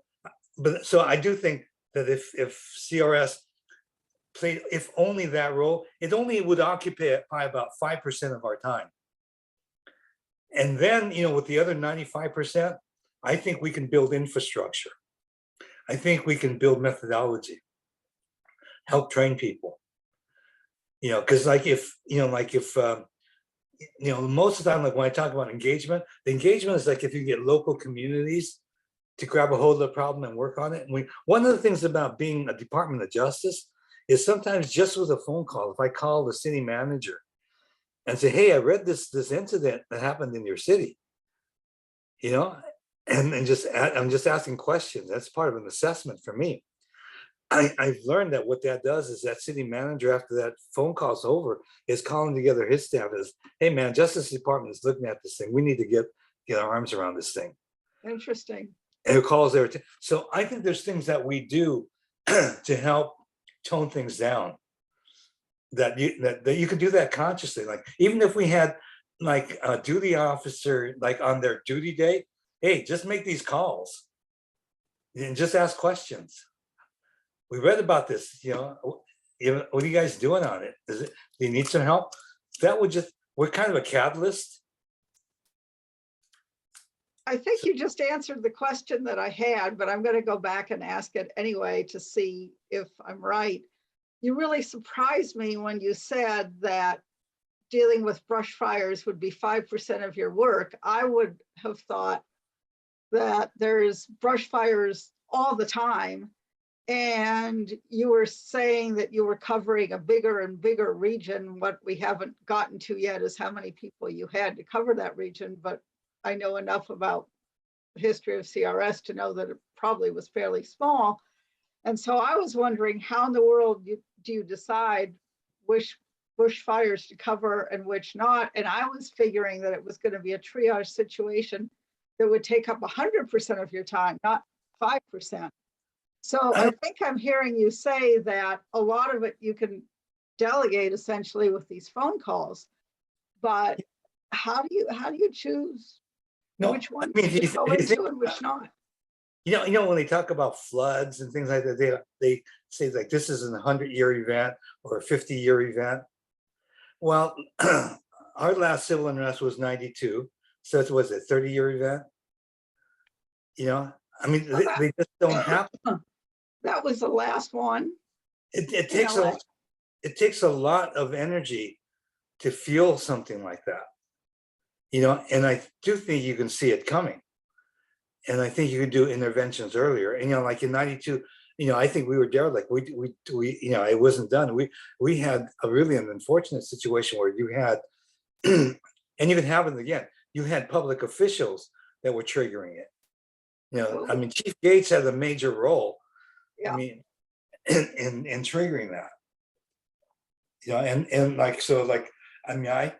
so I do think that if CRS played if only that role, it only would occupy about 5% of our time. And then, with the other 95%, I think we can build infrastructure. I think we can build methodology, help train people. Because most of the time, like when I talk about engagement, the engagement is like if you get local communities to grab a hold of the problem and work on it. And one of the things about being a Department of Justice is sometimes just with a phone call, if I call the city manager and say, hey, I read this incident that happened in your city, and I'm just asking questions. That's part of an assessment for me. I've learned that what that does is that city manager, after that phone call's over, is calling together his staff as, hey man, Justice Department is looking at this thing. We need to get our arms around this thing. Interesting. And it calls there. So I think there's things that we do to help tone things down. That you can do that consciously. Like even if we had like a duty officer like on their duty day, hey, just make these calls and just ask questions. We read about this, what are you guys doing on it? Do you need some help? That would we're kind of a catalyst. I think you just answered the question that I had, but I'm going to go back and ask it anyway to see if I'm right. You really surprised me when you said that dealing with brush fires would be 5% of your work. I would have thought that there's brush fires all the time. And you were saying that you were covering a bigger and bigger region. What we haven't gotten to yet is how many people you had to cover that region. But I know enough about the history of CRS to know that it probably was fairly small. And so I was wondering, how in the world do you decide which bush fires to cover and which not? And I was figuring that it was going to be a triage situation that would take up 100% of your time, not 5%. So I think I'm hearing you say that a lot of it you can delegate essentially with these phone calls, but how do you choose which ones to go into and which not? When they talk about floods and things like that, they say like this is a 100-year event or a 50-year event. Well, our last civil unrest was 92, so it was a 30-year event. I mean, they just don't happen. That was the last one. It takes a lot of energy to feel something like that. And I do think you can see it coming. And I think you can do interventions earlier. And like in 92, I think we were derelict. We it wasn't done. We had an unfortunate situation where you had, and you can have it again. You had public officials that were triggering it. I mean, Chief Gates had a major role. Yeah. I mean, in triggering that. And like so, like I mean, I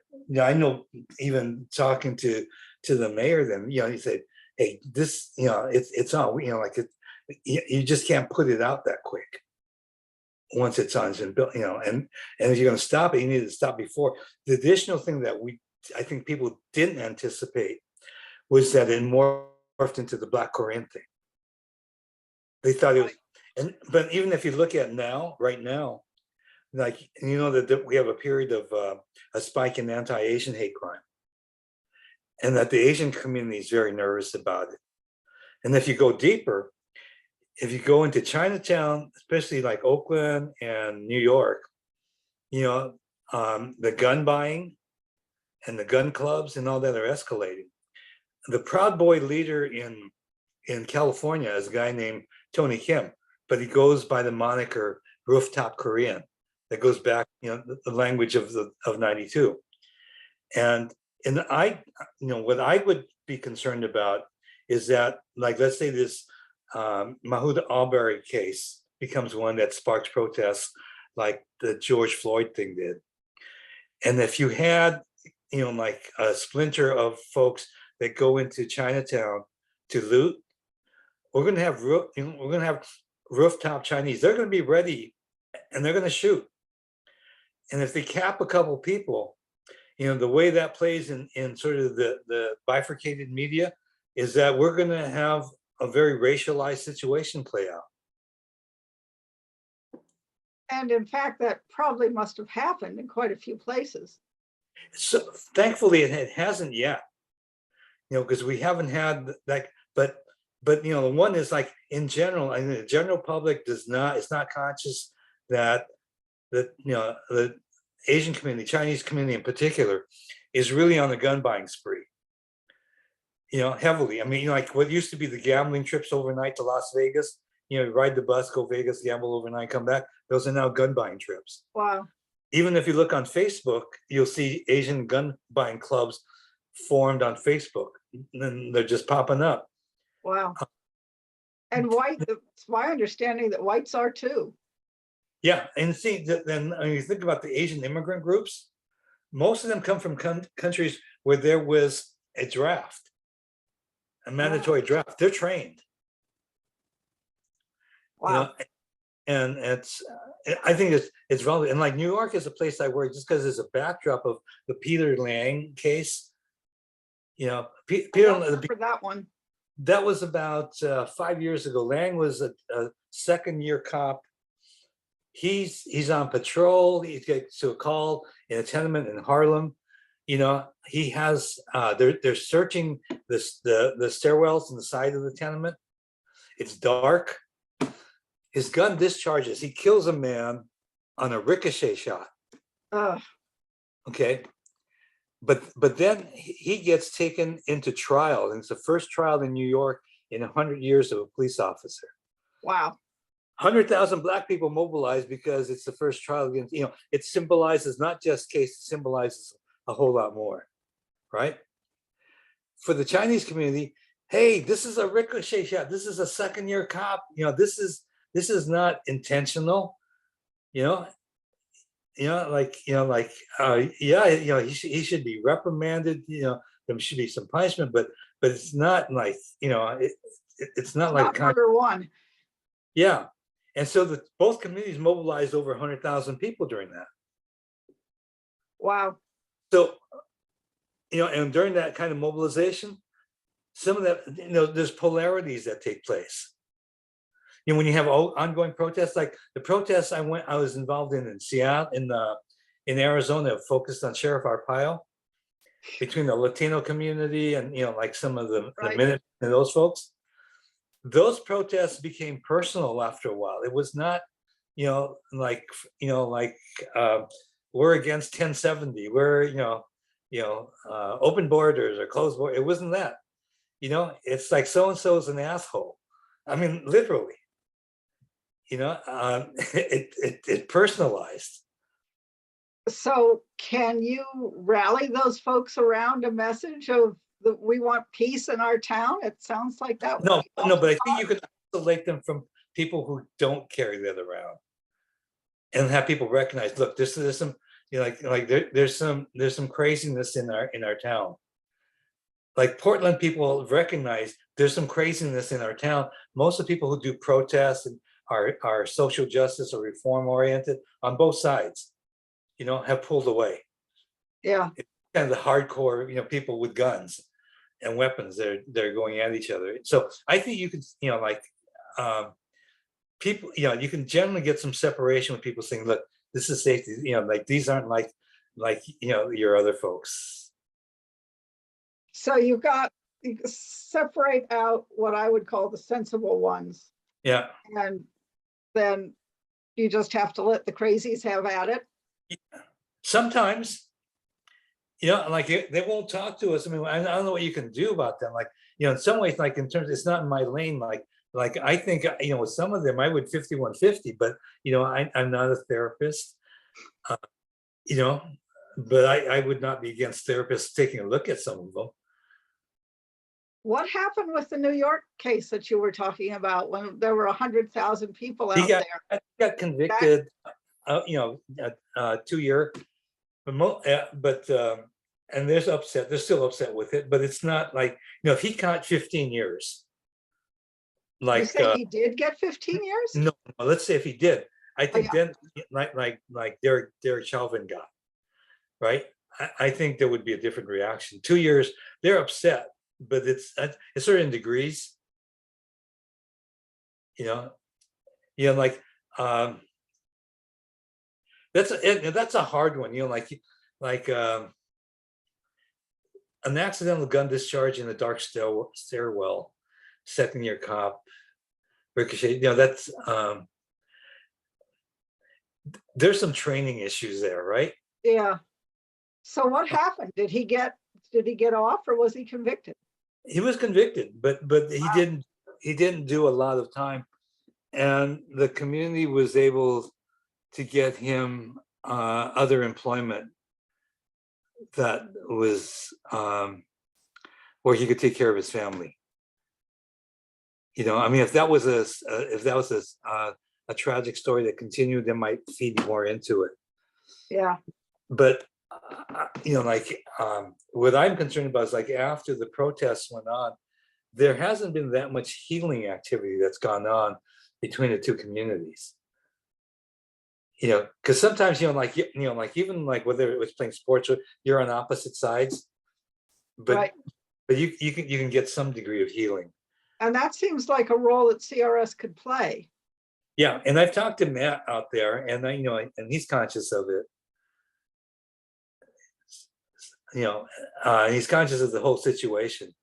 know even talking to the mayor, then he said, hey, this, it's on, like you just can't put it out that quick. Once it's on, it's been built, and if you're going to stop it, you need to stop before. The additional thing that I think people didn't anticipate was that it morphed into the Black Korean thing. They thought it was, but even if you look at right now, like, that we have a period of a spike in anti-Asian hate crime. And that the Asian community is very nervous about it. And if you go deeper, if you go into Chinatown, especially like Oakland and New York, the gun buying and the gun clubs and all that are escalating. The Proud Boy leader in California is a guy named Tony Kim, but he goes by the moniker Rooftop Korean. That goes back, the language of 92. And I, what I would be concerned about is that, like, let's say this Mahmoud Arbery case becomes one that sparks protests like the George Floyd thing did. And if you had, like a splinter of folks that go into Chinatown to loot, we're going to have rooftop Chinese. They're going to be ready, and they're going to shoot. And if they cap a couple people, the way that plays in sort of the bifurcated media is that we're going to have a very racialized situation play out. And in fact, that probably must have happened in quite a few places. So thankfully, it hasn't yet, because we haven't had that. But the one is like, in general, I mean, the general public is not conscious that the Asian community, Chinese community in particular, is really on the gun buying spree. Heavily. I mean, like what used to be the gambling trips overnight to Las Vegas, ride the bus, go Vegas, gamble overnight, come back. Those are now gun buying trips. Wow. Even if you look on Facebook, you'll see Asian gun buying clubs formed on Facebook, and they're just popping up. Wow. And it's my understanding that whites are too. Yeah, and see, then when you think about the Asian immigrant groups, most of them come from countries where there was a draft, a mandatory draft. They're trained. Wow. And I think it's relevant. And like New York is a place I work just because there's a backdrop of the Peter Lang case. Peter For that one. That was about 5 years ago. Lang was a second-year cop. He's on patrol. He gets to a call in a tenement in Harlem. He has they're searching the stairwells on the side of the tenement. It's dark. His gun discharges. He kills a man on a ricochet shot. Okay. But then he gets taken into trial, and it's the first trial in New York in 100 years of a police officer. Wow. 100,000 Black people mobilized because it's the first trial against, it symbolizes not just case, it symbolizes a whole lot more, right? For the Chinese community, hey, this is a ricochet shot. This is a second-year cop. This is not intentional. He should be reprimanded. There should be some punishment, but it's not like, it's not like number one. Yeah. And so both communities mobilized over 100,000 people during that. Wow. So, and during that kind of mobilization, some of that, there's polarities that take place. When you have ongoing protests, like the protests I was involved in Seattle, in Arizona, focused on Sheriff Arpaio, between the Latino community and like some of the Minutemen and those folks. Those protests became personal after a while. It was not, we're against 1070. We're open borders or closed borders. It wasn't that. It's like so and so is an asshole. I mean, literally. It personalized. So can you rally those folks around a message of that we want peace in our town? It sounds like that. No, but I think you can isolate them from people who don't carry that around, and have people recognize, look, there's some, there's some craziness in our town. Like Portland people recognize there's some craziness in our town. Most of the people who do protests and are social justice or reform oriented on both sides, have pulled away. Yeah. It's kind of the hardcore, people with guns and weapons. They're going at each other. So I think you could, people, you can generally get some separation with people saying, look, this is safety. Like these aren't like your other folks. So you separate out what I would call the sensible ones. Yeah. And then you just have to let the crazies have at it. Sometimes, like they won't talk to us. I mean, I don't know what you can do about them. Like, in some ways, like in terms, it's not in my lane. Like I think, with some of them, I would 5150, but I'm not a therapist. But I would not be against therapists taking a look at some of them. What happened with the New York case that you were talking about when there were 100,000 people He out got, there? he got convicted, 2 year, and there's upset, they're still upset with it, but it's not like, if he caught 15 years, You like, say he did get 15 years? no, let's say if he did, I think yeah. then, like Derek Chauvin got, right? I think there would be a different reaction. 2 years, they're upset, but it's sort of in degrees, like, that's a hard one, like an accidental gun discharge in a dark stairwell, second-year cop, ricochet, that's there's some training issues there, right? Yeah. So what happened? Did he get off, or was he convicted? He was convicted, but he Wow. didn't do a lot of time, and the community was able to get him other employment that was where he could take care of his family. I mean, if that was a tragic story that continued, they might feed more into it. Yeah. But what I'm concerned about is, like, after the protests went on, there hasn't been that much healing activity that's gone on between the two communities. Because sometimes, like even like whether it was playing sports, you're on opposite sides, but Right. but you can get some degree of healing. And that seems like a role that CRS could play. Yeah, and I've talked to Matt out there, and and he's conscious of it. He's conscious of the whole situation.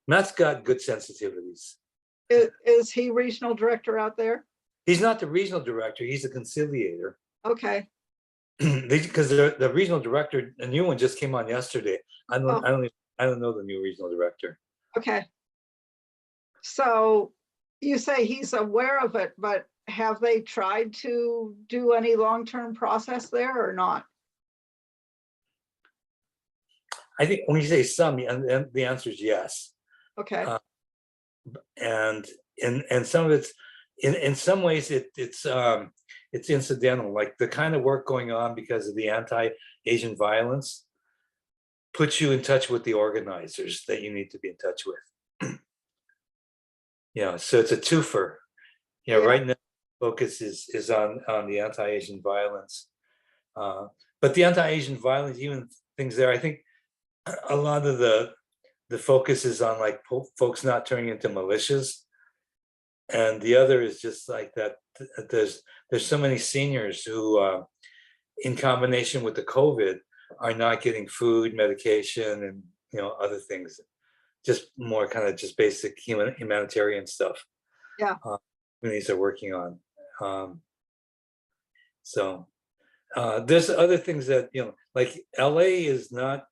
Matt's got good sensitivities. Is he regional director out there? He's not the regional director, he's a conciliator. Okay. Because the regional director, a new one just came on yesterday. I don't know the new regional director. Okay. So you say he's aware of it, but have they tried to do any long-term process there or not? I think when you say some, and the answer is yes. Okay. And some of it's in some ways it's incidental, like the kind of work going on because of the anti-Asian violence puts you in touch with the organizers that you need to be in touch with. So it's a twofer. Yeah. Right now focus is on the anti-Asian violence, but the anti-Asian violence, even things there, I think a lot of the focus is on, like, folks not turning into militias, and the other is just like that there's so many seniors who in combination with the COVID are not getting food, medication, and other things, just more kind of just basic humanitarian stuff. Yeah. Communities are working on. So there's other things that like LA is not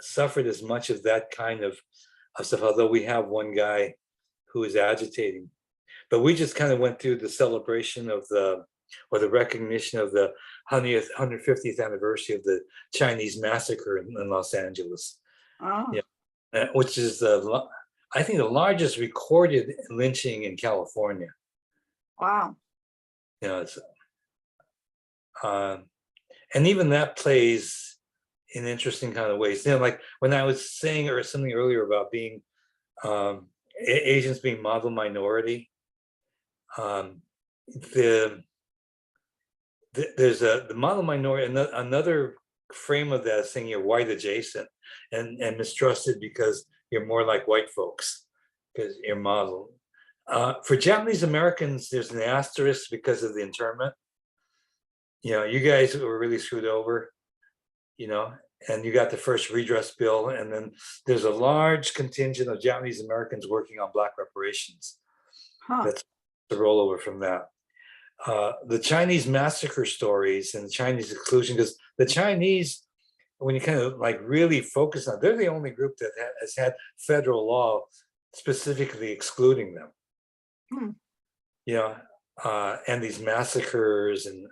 suffered as much of that kind of stuff, although we have one guy who is agitating. But we just kind of went through the celebration of the recognition of the 150th anniversary of the Chinese massacre in Los Angeles. Oh. Which is I think the largest recorded lynching in California. Wow. It's and even that plays in interesting kind of ways. Like when I was saying or something earlier about being Asians being model minority, there's the model minority, another frame of that is saying you're white adjacent and mistrusted because you're more like white folks because you're model. For Japanese Americans, there's an asterisk because of the internment. You guys were really screwed over, and you got the first redress bill, and then there's a large contingent of Japanese Americans working on Black reparations. Huh. That's the rollover from that. The Chinese massacre stories and the Chinese exclusion, because the Chinese, when you kind of like really focus on, they're the only group that has had federal law specifically excluding them. And these massacres and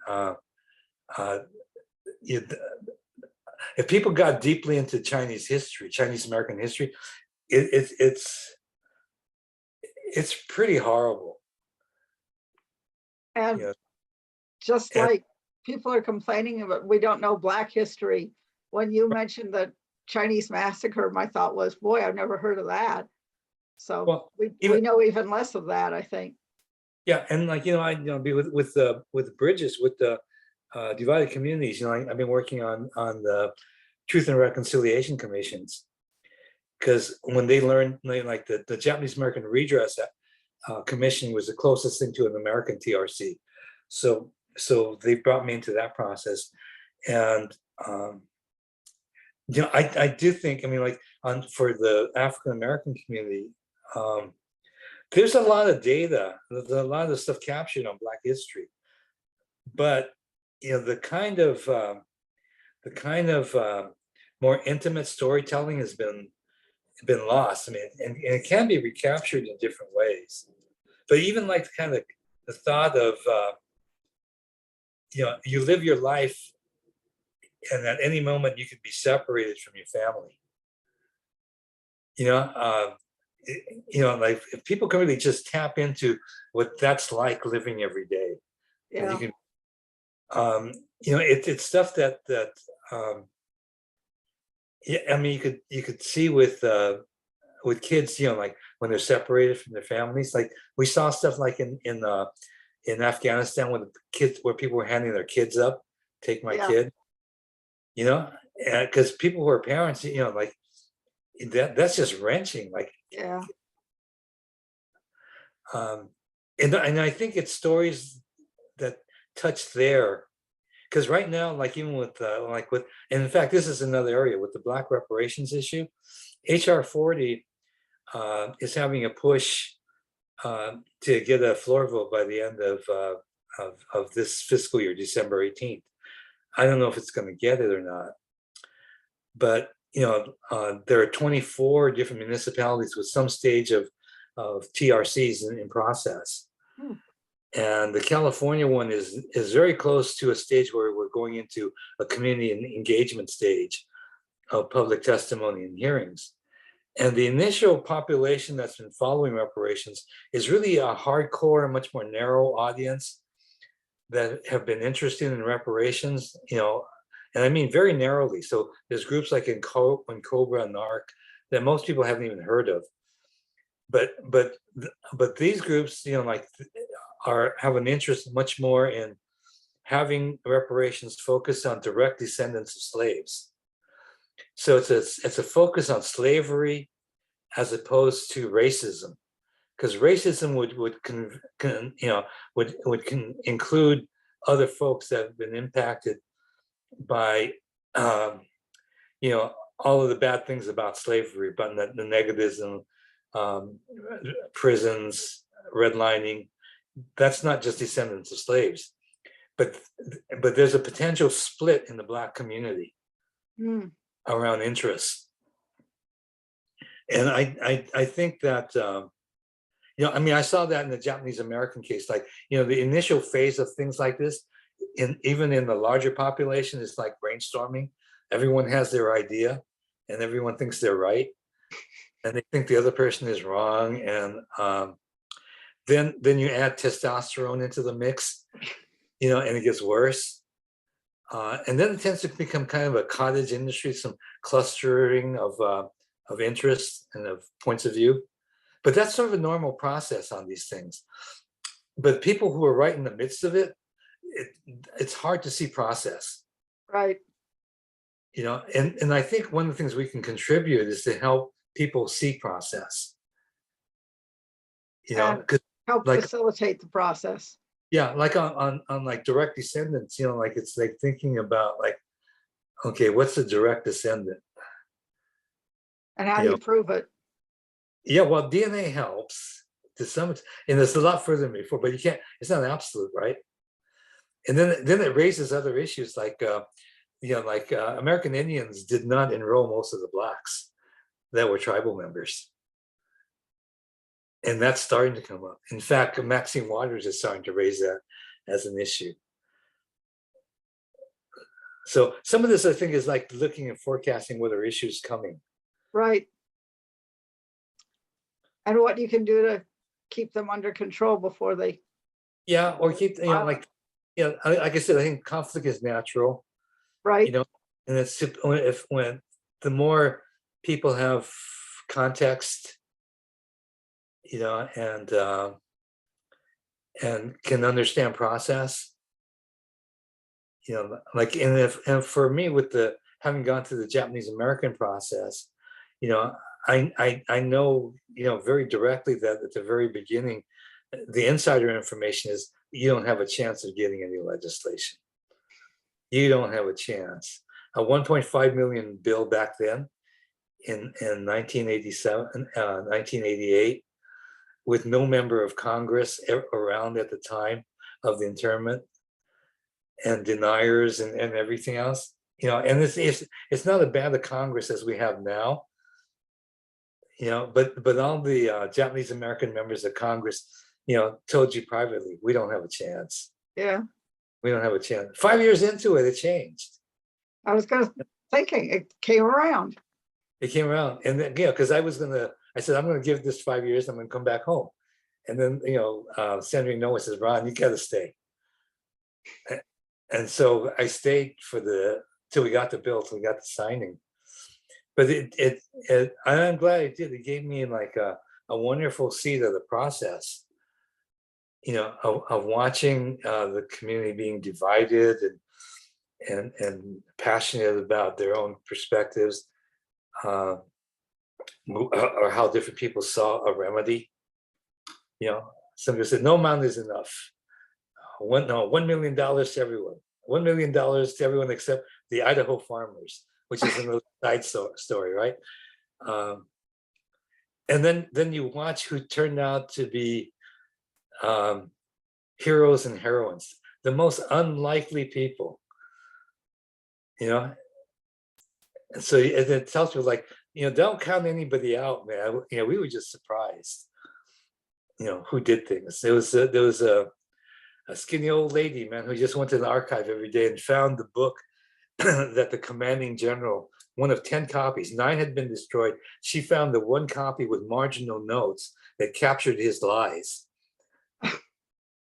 if people got deeply into Chinese history, Chinese American history, it's pretty horrible. And You know, just and like people are complaining about, we don't know Black history. When you mentioned the Chinese massacre, my thought was, boy, I've never heard of that. So well, we even know even less of that, I think. yeah, and like I be with the bridges with the divided communities. I've been working on the Truth and Reconciliation Commissions, because when they learned like the Japanese American Redress Commission was the closest thing to an American TRC, so they brought me into that process, and I do think, like for the African American community, there's a lot of data, there's a lot of stuff captured on Black history, but the kind of more intimate storytelling has been lost. I mean, and it can be recaptured in different ways. But even like kind of the thought of you live your life, and at any moment you could be separated from your family. Like if people can really just tap into what that's like living every day, and you Yeah. can, it's stuff that yeah, I mean, you could see with kids, like when they're separated from their families. Like we saw stuff like in Afghanistan when the kids, where people were handing their kids up, take my Yeah. kid, because people who are parents, like that's just wrenching. Like, Yeah. and I think it's stories that touch there, because right now, like even with and in fact, this is another area with the Black reparations issue. HR 40 is having a push to get a floor vote by the end of this fiscal year, December 18th. I don't know if it's going to get it or not, but there are 24 different municipalities with some stage of TRCs in process. Hmm. And the California one is very close to a stage where we're going into a community engagement stage of public testimony and hearings. And the initial population that's been following reparations is really a hardcore, much more narrow audience that have been interested in reparations, and I mean very narrowly. So there's groups like in Cobra and NARC that most people haven't even heard of. But these groups, have an interest much more in having reparations focused on direct descendants of slaves. So it's a focus on slavery as opposed to racism, because racism would include other folks that have been impacted by all of the bad things about slavery, but the negativism, prisons, redlining. That's not just descendants of slaves, but there's a potential split in the Black community around interests. And I think that I saw that in the Japanese American case. Like, the initial phase of things like this, even in the larger population, is like brainstorming. Everyone has their idea, and everyone thinks they're right, and they think the other person is wrong. And then you add testosterone into the mix, and it gets worse. And then it tends to become kind of a cottage industry, some clustering of interests and of points of view. But that's sort of a normal process on these things. But people who are right in the midst of it, it's hard to see process. Right. And I think one of the things we can contribute is to help people see process. Help like facilitate the process. Yeah, like on like direct descendants, like it's like thinking about like, okay, what's a direct descendant? And how do you prove it? Yeah, well, DNA helps to some extent, and it's a lot further than before, but you can't, it's not absolute, right? And then it raises other issues like American Indians did not enroll most of the Blacks that were tribal members. And that's starting to come up. In fact, Maxine Waters is starting to raise that as an issue. So some of this, I think, is like looking and forecasting what are issues coming. Right. And what you can do to keep them under control before they, Yeah, or keep, like, like I said, I think conflict is natural, right? and it's when the more people have context, and can understand process, like, and for me, with the having gone through the Japanese American process, I know, very directly that at the very beginning, the insider information is you don't have a chance of getting any legislation. You don't have a chance. A 1.5 million bill back then in 1987, 1988, with no member of Congress around at the time of the internment, and deniers and everything else, and it's not as bad a Congress as we have now, but all the Japanese American members of Congress, told you privately, we don't have a chance. Yeah. We don't have a chance. 5 years into it, it changed. I was thinking it came around. It came around, and then, because I said, I'm gonna give this 5 years, I'm gonna come back home. And then, Senator Noah says, Ron, you gotta stay. And so I stayed till we got the bill, till we got the signing. But I'm glad I did. It gave me like a wonderful seat of the process, of watching the community being divided and passionate about their own perspectives, or how different people saw a remedy. Somebody said, no amount is enough. $1 million to everyone. $1 million to everyone except the Idaho farmers, which is another side story, right? And then you watch who turned out to be heroes and heroines, the most unlikely people, And so it tells you, like, don't count anybody out, man. We were just surprised, who did things. There was a skinny old lady, man, who just went to the archive every day and found the book that the commanding general, one of 10 copies, 9 had been destroyed. She found the one copy with marginal notes that captured his lies.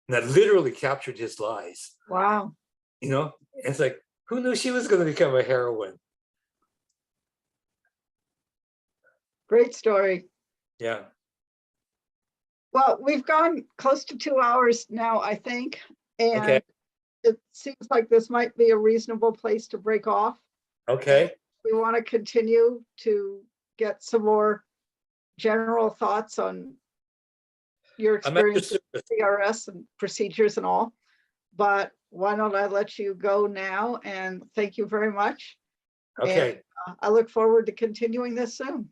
That literally captured his lies. Wow. It's like, who knew she was going to become a heroine? Great story. Yeah. Well, we've gone close to 2 hours now, I think. And okay. It seems like this might be a reasonable place to break off. Okay. We want to continue to get some more general thoughts on your experience with CRS and procedures and all. But why don't I let you go now? And thank you very much. Okay. And, I look forward to continuing this soon.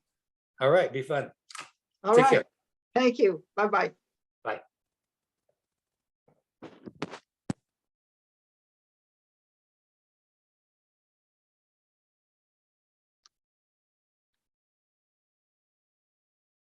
All right. Be fun. All right. Take care. Thank you. Bye-bye.